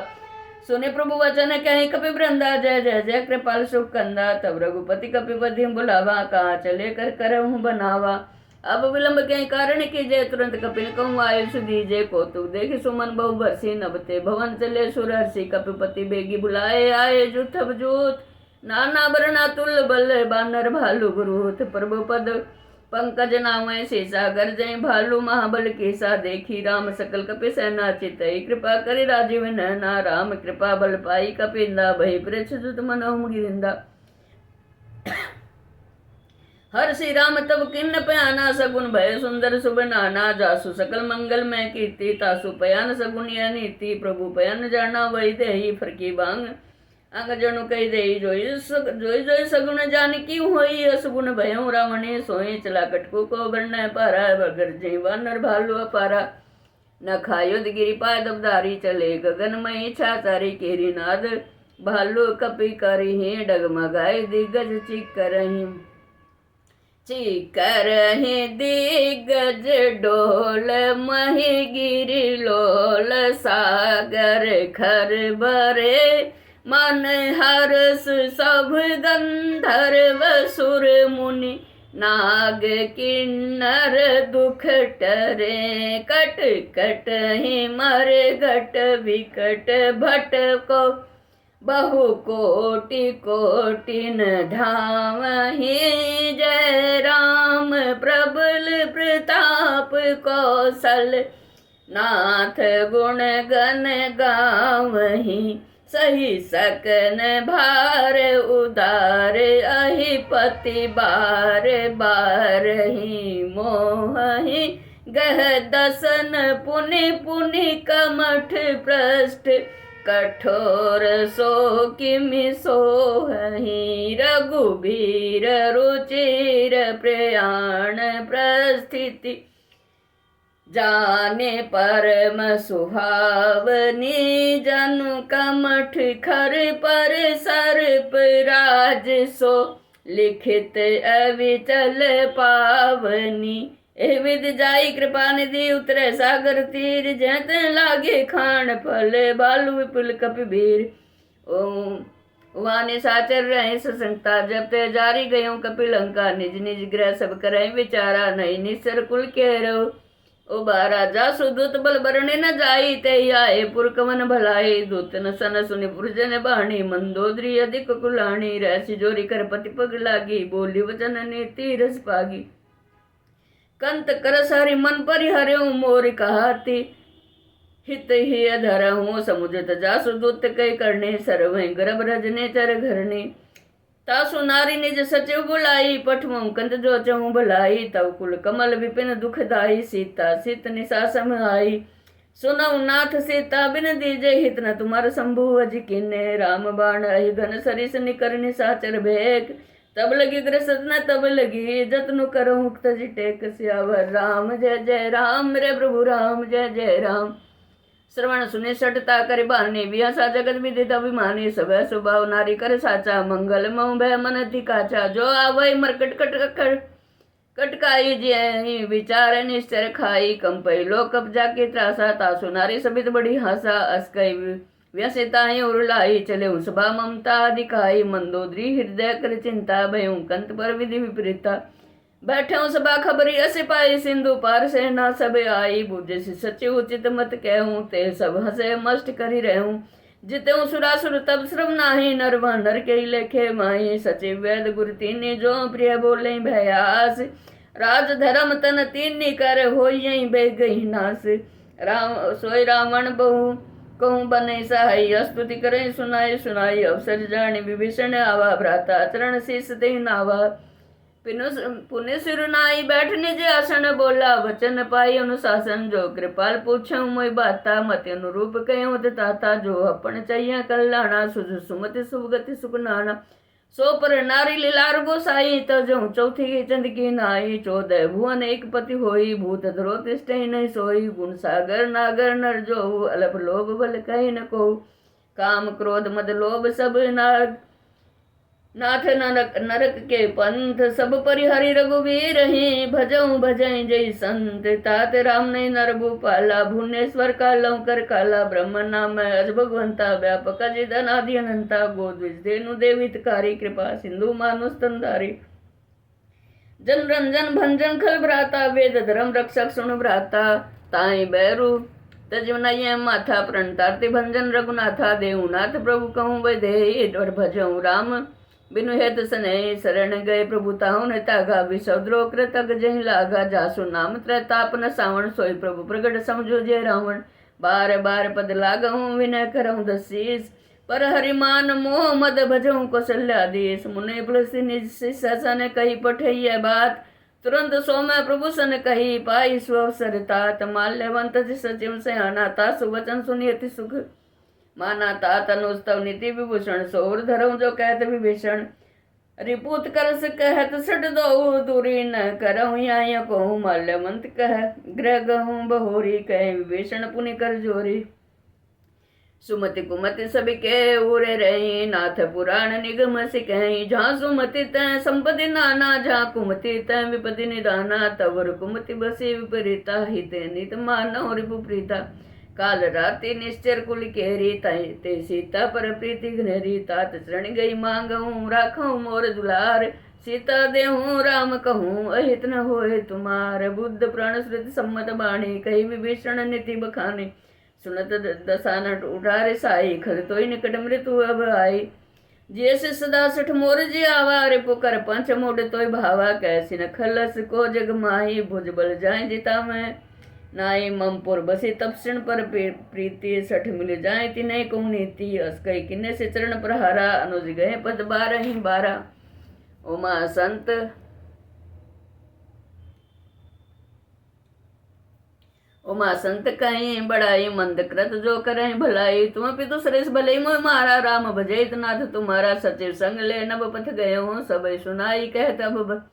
सुने प्रभु वचन कहीं कपि वृंदा जय जय जय कृपाल सुख कंदा। तब रघुपति कपि बधि बुलावा कहाँ चले कर करहूँ बनावा। अब विलंब के कारण की जय तुरंत कपिन कहूँ आयुष दीजे। कौतुक देखि सुमन बहु बरसी नबते भवन चले सुरहर्षि। कपिपति बेगी बुलाए आए जुथब जूथ। नाना बरना तुल बल बानर भालू गुरुत। प्रभु पद पंकज नामय शेषा गर्जय भालू महाबल केसा। देखी राम सकल कपि सेना चितई। कृपा करि राजीव नैना। राम कृपा बल पाई कपिंदा। भई पृछ जुत मनोहु गिरिंदा। हर श्री राम तब किन्न पयाना। सगुन भय सुंदर शुभ नाना। जासु सकल मंगल में कीर्ति तासु पयान सगुन यह नीति। प्रभु पयन जाना वही देही फरकी बांग। अंग जनु कही देही जोई जोई सगुन जान की होई। असगुन भयऊ रावणे सोई। चला कटकू को बरन पारा। गर्जे वानर भालू अपारा। न खायुध गिरि पाय दबदारी। चले गगनमयी छातारी। केरी नाद भालू कपि करही। डगमगाए दिग्गज चिकरही। चिकरहि दिग्गज डोल मही गिरि लोल। सागर खर बरे मन हर्ष सब गंधर्व सुर मुनि। नाग किन्नर दुख टरे। कट कट ही मर घट विकट भट को। बहु कोटि कोटिन धावहि। जय राम प्रबल प्रताप कौशल। नाथ गुण गण गावहि। सही सकन भार उदार। अहि पति बार बार ही मोहि। गह दसन पुनि पुनि कमठ पृष्ठ। कठोर सो किमि सोहि। रघुबीर रुचिर प्रयाण प्रस्थिति। जाने परम सुहावनी। जनु कमठ खर पर सर्प राज सो। लिखित अविचल पावनी। एह विधि जाई कृपा निधि। उतरे सागर तीर जैत लागे खान फल। बालू विपुल कपिबीर। ओम वाणी साचर रहे ससंगता। जब ते जारी गयो कपिलंका। निज निज ग्रह सब करे विचारा। नहीं निसर कुल के रहो उबारा। जासु दूत बल बरणे न जाई। ते आए पुरकवन भलाई। दूत न सन सुनि पुरजन बाणी। मंदोदरी अधिक कुलाणी। रहसी जोरी कर पति पग लागी। बोली वचन नीति रस पागी। कंत करस हरि मन परिहर्यु। मोर कहाती हित ही अधरहूँ। समुझत जासु दूत कई करने। सरवहि गर्भ रजने चर घरने। तासु नारी निज सचिव बुलाई। पठवऊँ कंत जो चहूँ भलाई। तव कुल कमल विपिन दुखदाई। सीता सित निशा समाई। सुनऊ नाथ सीता बिन दीजे। हित न तुम्हार शंभु अज किन्ने। राम बाण अहि घन सरिस निकर निशाचर भेक। तब लगी ग्रसत न तब लगी। जतनु करहूँ तजि टेक। सियावर राम जय जय राम। मेरे प्रभु राम जय जय राम। श्रवण सुने सटता कर बानी। बिहसा जगत विदित अभिमानी। सब स्वभाव नारी कर साचा। मंगल मऊ भय मन अति काचा। जो आवै मरकट कटकाई जय। विचार निश्चर खाई। कंपई लो कब्जा के त्रासा। तासु नारी सबित बड़ी हासा। अस्कई व्यसिताई उरुलाई। चले सभा ममता दिखाई। मंदोदरी हृदय कर चिंता। भयऊ कंत पर विधि विपरीता। बैठे सभा खबरी अस पाई। सिंधु पार सेना सब आई। बुझे सचिव उचित मत कहूँ। ते सब हसे मस्त करी रहूँ। जितेऊ सुरासुर तब श्रम नाही। नर वह नर के लेखे माही। सचिव वैद गुरु तीनी जो प्रिय बोले भयास। राज धर्म तन तीनी कर हो यही बह गई नास। राम सोई रावण बहु कहूँ बने सहाय। स्तुति करें सुनाई सुनाई। अवसर जानी विभीषण आवा। भ्राता चरण शीस दे नावा। पुण्य सिरुनाई बैठने जे आसन बोला, वचन पाई अनुशासन जो कृपाल पूछऊं मोई बाता, मत अनुरूप कहूं ताता, जो अपन चाहिए कल्याणा, सुध सुमति सुगति सुख नाना, सो पर नारी लीलार गोसाई, तजो चौथी चंद की नाई, 14 भुवन एक पति होई, भूत धरो तिष्ठई नहीं सोई, गुण सागर नागर नर जो, अलप लोभ बल कही न को, काम क्रोध मद लोभ सब नाग, नाथ नरक नरक के पंथ, सब परिहरि रघुवीर ही, भजऊं भजई जय संत, तात राम नहीं नर भूपाला, भुवनेश्वर का लंकर काला, ब्रह्म नाम अज भगवंता, व्यापक जिदन आदि अनंता, गोद्विज धेनु देवितकारी, कृपा सिंधु मानुष तंदारी, जन रंजन भंजन खल भ्राता, वेद धर्म रक्षक सुन भ्राता, ताई बैरू तजवनय माथा, प्रणतार्ति भंजन रघुनाथा, देवनाथ प्रभु कहूँ वैदेही, भजऊं राम बिनु हेत सनय, शरण गए प्रभु ताहु ने तागा, विशौद्रो कृतक जहि लागा, जासु नाम त्रैताप न सावण, सोई प्रभु प्रगट समझो जय रावण, बार बार पद लागहूँ विनय करऊँ दसीस, पर हरिमान मोह मद भजऊँ कौशल्याधीश, मुने तुलसी निज सन कही पठैया बात, तुरंत सोमै प्रभु सन कही, पाई सुअवसर तात, माल्यवंत सचिव सयाना, तासु वचन सुनियति सुख माना, तात अनुस्तव नीति विभूषण, सोर धरऊं जो कहत विभीषण, रिपुत करस कहत सट दो, दूरी न करऊं या कहूँ, माल्यवंत कह ग्रह गहूँ, बहोरी कह विभीषण पुनि कर जोरी, सुमति कुमति सभी के उरे रही, नाथ पुराण निगम सिकहि, जहाँ सुमति तय संपत्ति नाना, जहाँ कुमति तय विपति निदाना, तवर कुमति बसी विपरीता, हिते नित मानव रिपु प्रीता, काल राति निश्चर कुल केरी, ते सीता पर प्रीति घनेरी, तात शरण गई मांगहूँ, राखूं मोर दुलार, सीता देहूँ राम कहूँ, अहित न होए तुम्हार, बुद्ध प्राण श्रुति सम्मत बाणी, कही विभीषण नीति बखानी, सुनत दसानट उठारे साई, खर तोई निकट मृत्यु अब आई, जैसे सदा सठ मोर जी आवा, रे पुकर पंच मोड तोय भावा, कैसी न खलस को जग माही, भुज बल जाए जिता मैं नाई, ममपुर बसी तपसिण पर प्रीति, सठ मिल जाए तिन्हें कहूँ नीति, अस्कई किन्ने से चरण प्रहारा, अनुज गए पद 12 ही 12, उमा संत उमा संत कहीं बड़ाई, मंद कृत जो करें भलाई, तुम पितु सुरेश भले मोह मारा, राम भजे नाथ तुम्हारा, सचिव संग ले नभ पथ गए हूँ, सब सुनाई कहत अब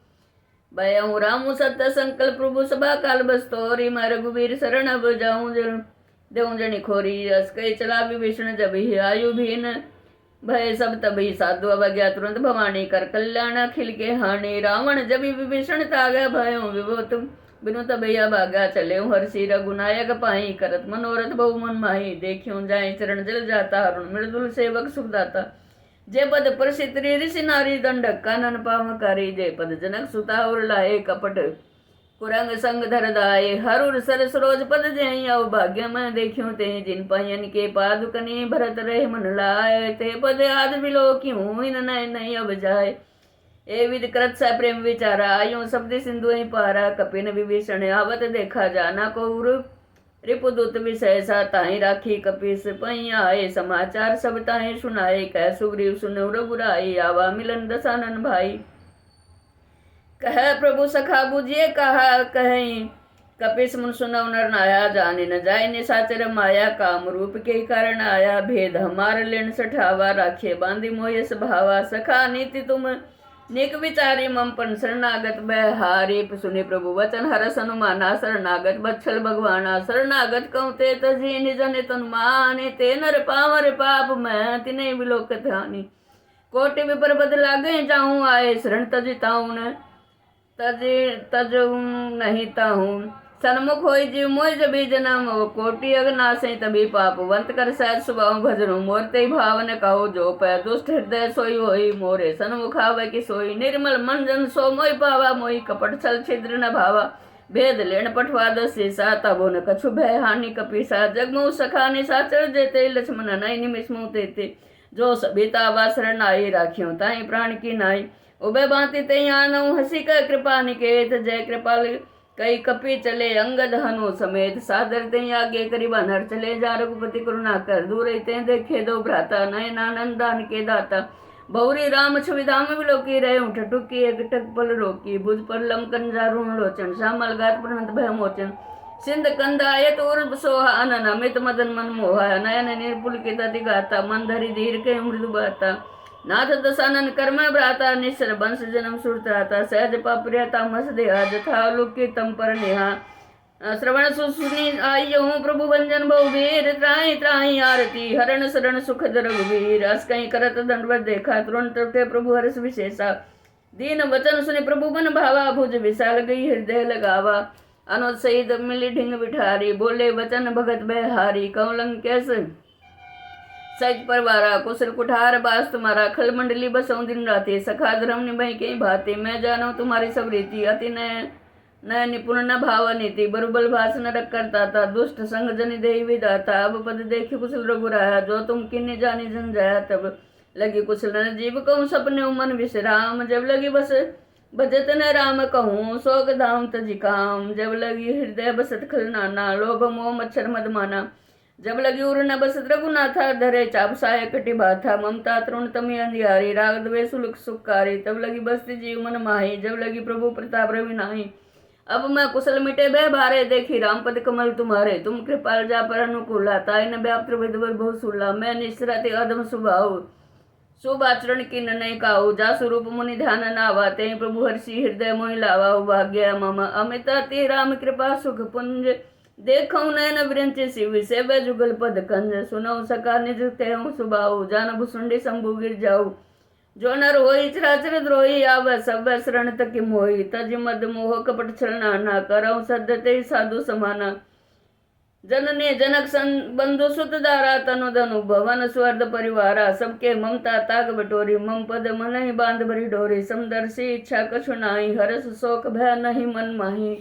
भयऊँ, रामु सत्य संकल्प प्रभु सभा काल बस्तोरी, मैं रघुवीर शरण अब जाऊँ देऊँ जनि खोरी, अस्कई चला विभीषण जब ही आयु भीन, भय सब तभी साधु अवज्ञा, तुरंत भवानी कर कल्याण अखिल के हानि, रावण जब विभीषण तागा, भयों विभूत बिनु तबैया भागा, चले हर्षि रघुनायक पाई, करत मनोरथ बहु मन माही, देखियो जाए चरण जल जाता, अरुण मृदुल सेवक सुखदाता, जे पद प्रसिद्ध ऋषि नारी, दंडक कानन पावकारी, जे पद जनक सुता और लाए, कपट कुरंग संग धर दाए, हरुर सर सरोज पद जय, औ भाग्य में देखियो ते, जिन पायन के पादुकनी, भरत रहे मन लाए, ते पद आद बिलो क्यों, इन नय नहीं अब जाए, ए विद कृत सा प्रेम विचारा, आयो शब्द सिंधु ही पारा, कपिन विभीषण आवत देखा, जाना कौर रिपुदूत विषय सा, ताहि राखी कपीस पई आए, समाचार सब ताहि सुनाए, कह सुग्रीव सुनो रघुराई, आवा मिलन दसानन भाई, कह प्रभु सखा बुझिए कहा, कहीं कपिस मुन सुनव नर नाया, जाने न जाय निशाचर माया, काम रूप के कारण आया, भेद हमार लेन सठावा, राखे बांधी मोयस भावा, सखा नीति तुम निक विचारी, मम पण शरणागत बहारी, सुनि प्रभु वचन हरस अनुमाना, शरणागत बत्सल भगवाना, शरणागत कहते तजी निजन तनुमानी, ते नर पावर पाप मैं तिने विलोकत हानि, कोटि विपर बद लागे जाऊँ, आए शरण तजिताऊँ न तजऊ नहीं ताहूँ, सन्मुख होई जीव मोय जबी जन्म, कोटि अगनाशे तभी पापवंत कर सहज सुभाव भजनु, मोर ते भावन कहो, जो पै दुष्ट हृदय सोई होई, मोरे सन्मुख आवे की सोई, निर्मल मन जन सो मोय पावा, मोई कपट छल छिद्र न भावा, भेद लेन पठवा दशेषा, तबो न कछु भय हानि कपीसा, जगमु सखा निशाचर जेते, लक्ष्मण नई निमिष मुँह तेते, जो सबिता वासरण आई, राखियों ताई प्राण की नाई, उबे बांति ते आनऊ, हसी कर कृपा निकेत, जय कृपाल कई कपि चले, अंगद हनु समेत, सादर ते आगे करीबन हर चले, जा रघुपति करुणा कर, दूर ते देखे दो भ्राता, नयनानंद दान के दाता, बहुरी राम छवि धाम विलोकी रहे ठटुकी एक टक पल रोकी भुज पर लमकन जारुण लोचन श्यामल गात प्रणत भय मोचन सिंध कंद आयत उर्व सोहा अनन अमित मदन मन मोहा नयन निर्पुल की तति गाता मन धरि धीर के मृदु बाता नाथ दसानन कर्म भ्राता निश्चर वंश जन्म सुरताता सहज पाप्रियता मस देहा जथा लुकी तम पर नेहा श्रवण सुनी आई हूँ प्रभु भंजन बहुवीर त्राही त्राही आरती हरण शरण सुख रघुवीर अस कहीं करत दंडवत देखा तुरंत टूटे प्रभु हर्ष विशेषा दीन वचन सुने प्रभु मन भावा भुज विशाल गई हृदय लगावा अनुज सहित मिली ढिंग बिठारी बोले वचन भगत बहारी कौलंग कैसे सच परवारा कुशल कुठार बास तुम्हारा खल मंडली बसों दिन राते सखा धर्म निभाई कई भाते मैं जानो तुम्हारी सब रीति अति न निपुण न भाव नीति बरुबल भाष न रख करता था दुष्ट संग जनि देहि विदाता अब पद देखी कुशल रघुराया जो तुम किन्नी जानी जन जाया तब लगी कुशल न जीव कहूँ सपने मन विश्राम जब लगी बस भजत न राम कहूँ शोक धाम तजी काम जब लगी हृदय बसत खल नाना लोभ मोह मच्छर मद माना जब लगी उर न बसत रघुनाथा धरे चाप साय कटि बाथा ममता तरुण तमी अंधियारी राग द्वेष सुख सुखकारी तब लगी बसती जीव मन माही जब लगी प्रभु प्रताप रवि नाही अब मैं कुशल मिटे बह भारे देखी राम पद कमल तुम्हारे तुम कृपाल जा पर अनुकूला ताई न व्याप्त विधवत बहु सुला मैं निश्चरति अधम सुभाऊ शुभ आचरण की नहीं काऊ जा स्वरूप मुनि ध्यान नावा ते प्रभु हर्षि हृदय मोहि लावा भाग्य मम अमिताति राम कृपा सुख पुंज देखौ नयन विरंच शिव सेव जुगल पद कंज सुनौ सका निज तेहु सुभाऊ जान भुसुंडी शंभु गिर जाऊ जो नर होई चराचर द्रोही आव सब शरण तक मोही तज मद मोह कपट छलना ना करौ सद्यते साधु समाना जननी जनक बंधु सुत दारा तनु धनु भवन स्वर्द परिवारा सबके ममता ताग बटोरी मम पद मन ही बांध भरी डोरी समदर्शी इच्छा कछु नाही हरस शोक भय नहीं मन माही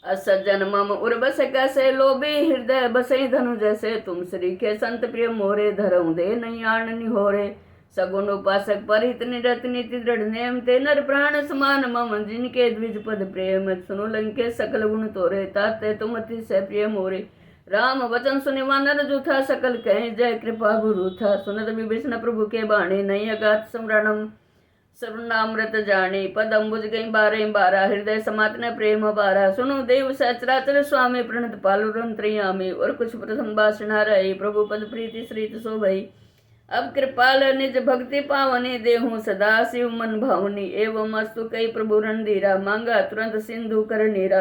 असज्जन मम उर बस कैसे लोभी हृदय बसई धनु जैसे तुम श्री के संत प्रिय मोरे धरऊ दे नहीं आण निहोरे सगुण उपासक परित निरत नीति दृढ़ नेम ते नर प्राण समान मम जिनके द्विज पद प्रेम सुनो लंके सकल गुण तोरे ताते तुम अति से प्रिय मोरे राम वचन सुने वानर जूथा सकल कहे जय कृपा गुरु था सुनत विभीषण प्रभु के बाणे नहीं अगात स्मरणम सर्वनामृत जाने पद अम्बुज गई बारे बारा हृदय समात न प्रेम बारा सुनो देव सचराचर स्वामी प्रणत पालु रंत्रयामी और कुछ प्रथम बासना रही प्रभु पद प्रीति श्रीत सो भई अब कृपाल निज भक्ति पावनी देहूँ सदा शिव मन भावनी एवं अस्तु कई प्रभु रणधीरा मांगा तुरंत सिंधु कर नीरा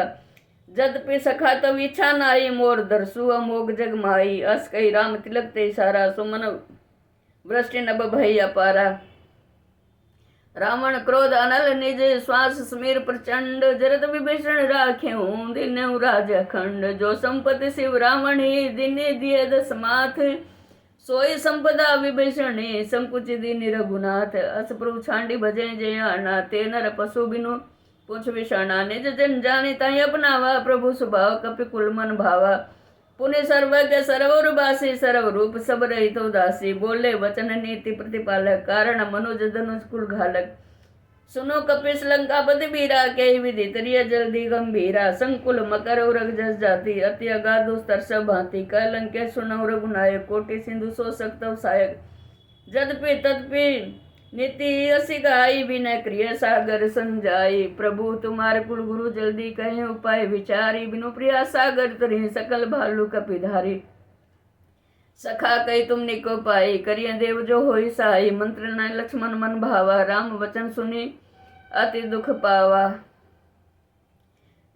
जदपि सखा तब इच्छा नाई मोर दर्शु अमोघ जग माई अस कई राम तिलक ते सारा सुमन वृष्टि नभ भई अपारा रावण क्रोध अनल निज श्वास समीर प्रचंड जरत विभीषण राखे दिन राज अखंड जो संपत्ति शिव रावण ही दिन दिए दस माथ सोई संपदा विभीषण संकुचित दीन रघुनाथ अस प्रभु छांडी भजे जय आना ते नर पशु बिनु पुछ विषाणा निज जन जानी ताई अपनावा प्रभु स्वभाव कपि कुल मन भावा पुण्य सर्वज्ञ सरवर बासी सर्व रूप सब रहित उदासी बोले वचन नीति प्रतिपालक कारण मनुज धनुष कुल घालक सुनो कपिस लंकापति बीरा के विधि तरिय जल्दी गंभीरा संकुल मकर उरग जस जाति अति अगाधु स्तर भांति कह लंके सुनौ रघुनायक कोटि सिंधु सो सकतव सायक जदपि तदपि नीति असी गाई बिना क्रिय सागर संजाई प्रभु तुम्हारे कुल गुरु जल्दी कहे उपाय विचारी बिनु प्रिया सागर तरी सकल भालू कपिधारी सखा कही तुम निको पाई करिय देव जो होई साई मंत्र न लक्ष्मण मन भावा राम वचन सुनी अति दुख पावा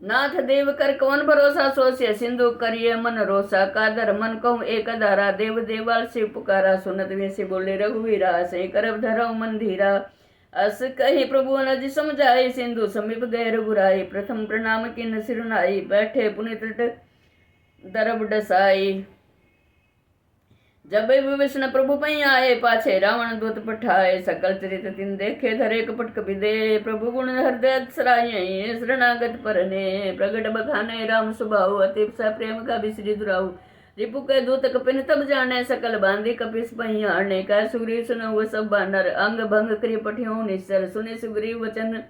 नाथ देव कर कौन भरोसा सोचे सिंधु करिए मन रोसा कादर मन कहूँ एक धारा देव देवाल शिव पुकारा सुनत वैसे बोले रघुवीरा से करब धरव मन धीरा अस कही प्रभु नज समझाई सिंधु समीप गए रघुराई प्रथम प्रणाम किन सिरुनाई बैठे पुनित दरब डसाई जब विभीषण प्रभु पई आए पाछे रावण दूत पठाए सकल चरित तिन देखे धरे कपट कपि दे प्रभु गुण हृदय सराय शरणागत परने प्रगट बखाने राम स्वभाव अति सा प्रेम का बिसरी दुराऊ रिपु के दूत कपिन तब जाने सकल बांधी कपिस पई आने का सुग्रीव सुनो वो सब बानर अंग भंग करी पठियों निश्चर सुने सुग्रीव वचन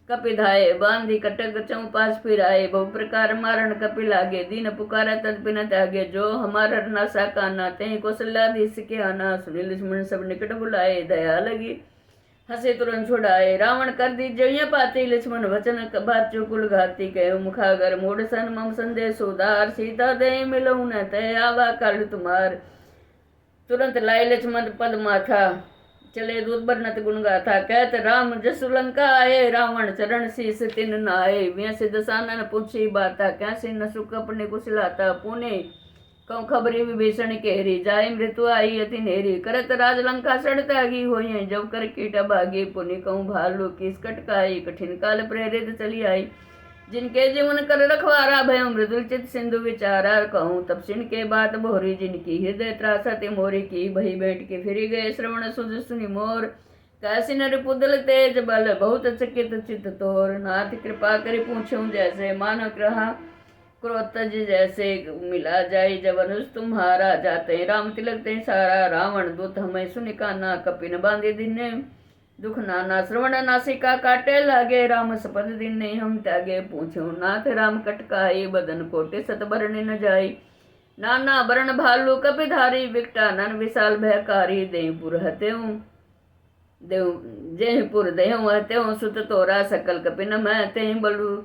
कपि धाये बांधी कटक चौपास फिराए, बहु प्रकार मारण कपि लागे, दीन पुकारा तदपि न त्यागे, जो हमारा नासा काना, ते कौशल्याधीश के आना, सुनी लक्ष्मण सब निकट बुलाए, दया लगी हंसे तुरंत छुड़ाए, रावण कर दी जय पाती, लक्ष्मण वचन बात चुकुल घाती, कहो मुखागर मोड़ सन मम संदेश उदार, सीता दे मिलऊ न तय आवा काल तुम्हार, तुरंत लाए लक्ष्मण पद माथा, चले दूत बरनत गुण गाथा, कहत राम जसु लंका आए, रावण चरण शीस तिन नाए, व्यस दसानन पूछी बाता, कैसे न सुख अपने कुशलाता, पुणे कहूँ खबरी विभीषण केहरी, जाय मृत्यु आई अति नेरी, करत राज लंका सड़ त्यागी होई, जब कर कीटा भागी, पुनि कहूँ भालू किस कटकाई, कठिन काल प्रेरित चली आई, जिनके जीवन कर रखवारा, भय मृदुल चित सिंधु विचारा, कहूँ तपसिन के बात भोरी, जिनकी हृदय त्रासति मोरी, की भई बैठ के फिर गए श्रवण सुध सुनि मोर, कैसी नर पुदल तेज बल, बहुत चकित चित तोर, नाथ कृपा करि पूछूं जैसे, मानो ग्रहा क्रोध तज जैसे, मिला जाय जबनुष तुम्हारा, जाते राम तिलक ते सारा, रावण दूत हमें सुनि काना, कपिन बांधे दिने दुख नाना, श्रवण नासिका काटे लागे, राम सपद दिने हम त्यागे, पूछो नाथ राम कटकाई, बदन कोटे सत बरने न जाई, नाना बरण भालू कपि धारी, विकटा नन विशाल भयकारी, देवपुर हत्यों देव जयपुर देहु हत्यों, सुत तोरा सकल कपिन मैं ते बलु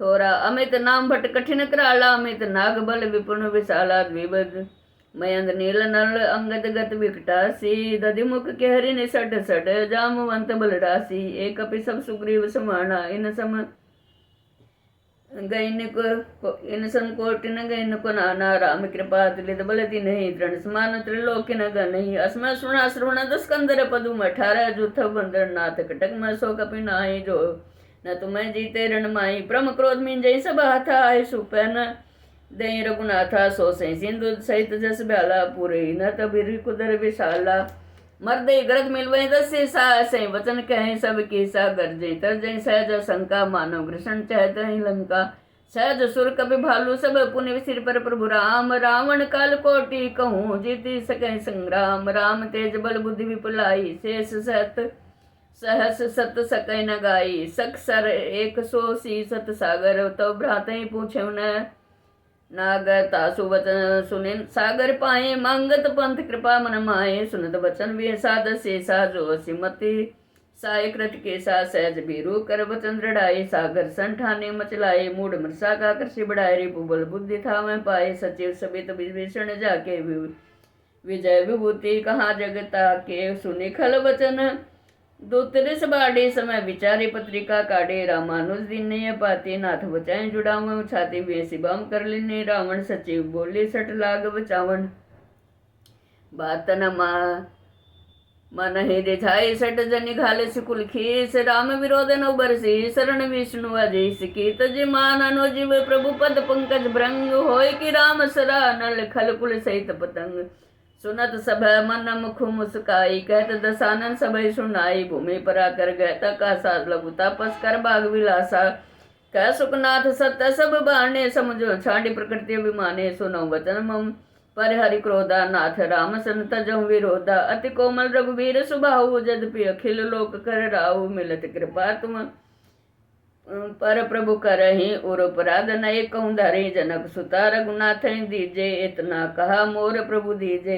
थोरा, अमित नाम भट कठिन कराला, अमित नाग बल विपुण विशाला, द्विबद मयंद नील नल अंगद गत विकटासी, दधिमुख के हरि ने सट सट, जामवंत बल राशि, एक कपि सब सुग्रीव समाना, इन सम गैन को इन संकोटिन गैन को नाना, राम कृपा तुलित बलति नहीं, तृण समान त्रिलोकिन गनहि, अस्म श्रुणा श्रवण दस्कंदर पदुम 18 जुथ बंदर, नाथ कटक में सो कपि नाहि, जो न तुम्हें जीते रण माई, प्रम क्रोध मिन जय सब हाथा, आय सुपन दई रघुनाथा, सो सही सिंधु सहित जस ब्याला, पूरे न तबिर कुदर विशाला, मर्दे ग्रद मिलवे दस्य सही, वचन कहें सब की सा, गरजे तरजय सहज शंका, मानव घृषण चहत ही लंका, सहज सुर कपि भालू सब, पुण्य सिर पर प्रभु राम, रावण काल कोटि कहूँ जीति सकै संग्राम, राम तेज बल बुद्धि विपुलाई, शेष सहस सत सकै न गाई, सक सर 180 सत सागर, तो भ्राते पूछे न नागर, तासु वचन सुने सागर पाए, मांगत पंथ कृपा मन माए, सुनत वचन वे साध शेषा, जो सिमति साय कृत के सा, सहज बीरू कर वचन दृढ़ाए, सागर संठाने मचलाए, मूड मृषा का कृषि बढ़ाए, रिपुबल बुद्धि था मैं पाए, सचिव सबित विभीषण जाके, विजय विभूति कहाँ जगता के, सुनि खल वचन दूतरिस बाड़े, समय विचारे पत्रिका काढ़े, रामानुज दीन पाते, नाथ बचाए जुड़ाव छाती, बेसी बाम कर लेने, रावण सचिव बोले सट लाग बचावन, बात न मन हे रिझाई, सट जनि घाले सिकुल खीस, राम विरोध न बरसी, शरण विष्णु अजीस की, तज मान अनुजीव प्रभु पद पंकज भृंग, होय कि राम सरा नल खल कुल सहित पतंग, सुनत सब मन मुख मुस्काई, कहत दसानन सबई सुनाई, भूमि पर आकर गहता का साज, लघु तपस कर बाग विलासा, कह सुखनाथ सत्य सब बाने, समझो छाड़ी प्रकृति अभिमाने, सुनो वचन मम पर हरि क्रोधा, नाथ राम सन तजहु विरोधा, अति कोमल रघुवीर सुबाहु, जदपि अखिल लोक कर राहु, मिलत कृपा तुम पर प्रभु करहि, और अपराध नये कहूँ धरे, जनक सुता रघुनाथ दीजे, इतना कहा मोर प्रभु दीजे,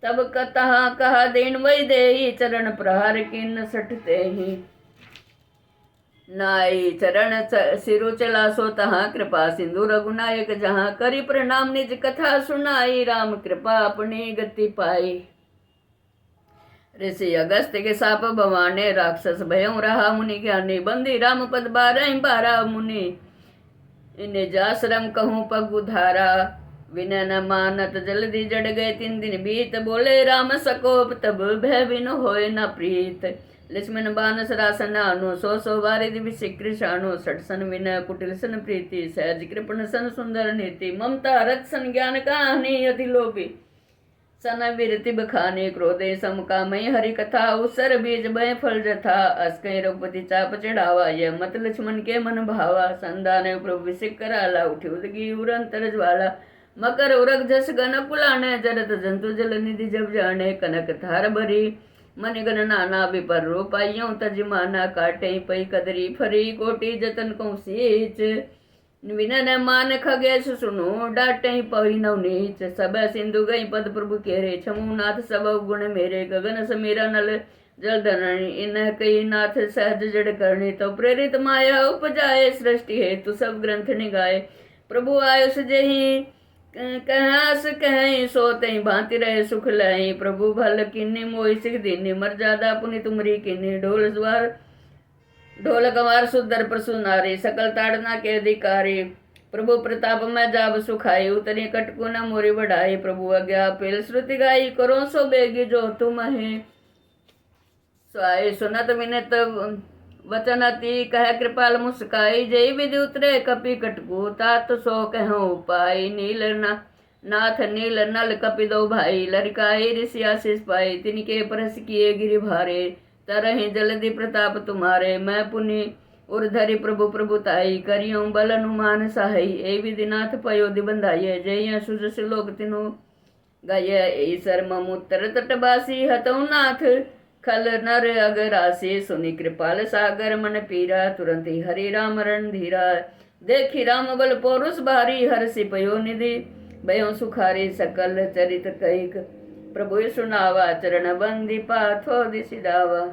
तब कहा कहा देन वही दे, चरण प्रहार किन सटते ही, नाई चरण सिरु चला सो तहाँ, कृपा सिंधु रघुनायक जहाँ, करी प्रणाम निज कथा सुनाई, राम कृपा अपनी गति पाई, ऋषि अगस्त के साप भवाने, राक्षस भयों रहा मुनि ज्ञानी, बंदी राम पद 12 मुनि, इन्हें जाश्रम कहूँ पग उधारा, विनय न मानत जल्दी जड़ गए 3 दिन बीत, बोले राम सकोप तब भय बिन होए न प्रीत, लक्ष्मण बानस रासन आनु, 100 वारिधि विशिक्र शानु, सठ सन विनय कुटिल सन प्रीति, सहज कृपण सन सुंदर नीति, ममता रथ सन ज्ञान कहानी, अति लोभी सन विरति बखाने, क्रोधे समकामय हरि कथा, उसर बीज भय फल जथा, अस्कय रघुपति चाप चढ़ावा, यह मत लक्ष्मण के मन भावा, संदान प्रभु विसिक कराला, उठी उदगी उरंतर ज्वाला, मकर उरग जस गन कुलाने, जरत जंतु जल निधि जब जाने, कनक थार भरी मन गण नाना विपर रूपाइयों तजमाना काटे पई कदरी फरी कोटि जतन को सीच विनन मान खगेश सुनो डाटे पई नव नीच सब सिंधु गई पद प्रभु केरे छमु नाथ सब गुण मेरे गगन समीरा नल जल धरणी इन कई नाथ सहज जड़ करणी तो प्रेरित माया उपजाए सृष्टि हेतु सब ग्रंथ निगाए प्रभु आयुष जही कहस कहीं सोते भांति रहे सुख लही प्रभु भल किन्नी मोहि सिख दीनी मर्यादा पुनि तुमरी किन्नी ढोल द्वार ढोल कमार सुंदर प्रसु नारी सकल ताड़ना के अधिकारी प्रभु प्रताप में जाब सुखाई उतरी कटकु न मोरी बढ़ाई प्रभु आज्ञा पेल श्रुति गाई करो सो बेगी जो तुम है स्वाय सुनत विनत वचन अति कह कृपाल मुस्काई जय विधि उतरे कपि कटकु तात सो कहो उपाय नील नाथ नील नल कपि दो भाई लड़काई ऋषि आशीष पाई तिनके परस किए गिरि भारे तरहि जलधि प्रताप तुम्हारे मैं पुनि उर्धरि प्रभु प्रभुताई करियो बल अनुमान सहाई ए विधिनाथ पयोधि बंधाइय जय सुजस लोक तिनु गाय शर्म उत्तर तटबासी हतौ नाथ खल नर अगरासी सुनि कृपाल सागर मन पीरा तुरंत ही हरि राम रण धीरा देखी राम बल पौरुष भारी हर्षि पयो निधि भयो सुखारी सकल चरित कैक प्रभु सुनावा चरण बंदी पाथो दिसिदावा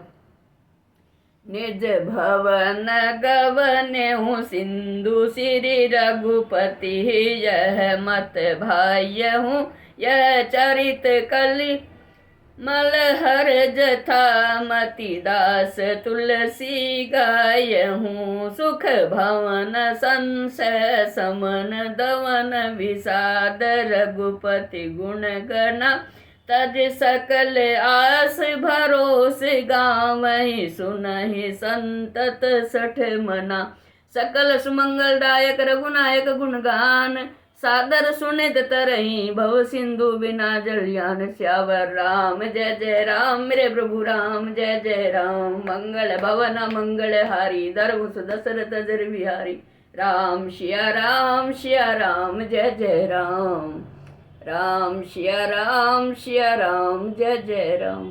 निज भवन गवने हूँ सिंधु श्री रघुपति यह मत भाई हूँ यह चरित कलि मलहर जथा मति दास तुलसी गाय हूँ सुख भवन संशय समन दवन विषाद रघुपति गुण गणा तज सकल आस भरोस गावहि सुनहि संतत सठ मना सकल सुमंगलदायक रघुनायक गुणगान सादर सुनित तरही भव सिंधु बिना जलियान श्यावर राम जय जय राम मेरे प्रभु राम जय जय राम मंगल भवन मंगल हारी दरमुस दशरथ जर बिहारी राम श्या राम जय जय राम राम श्या राम जय जय राम।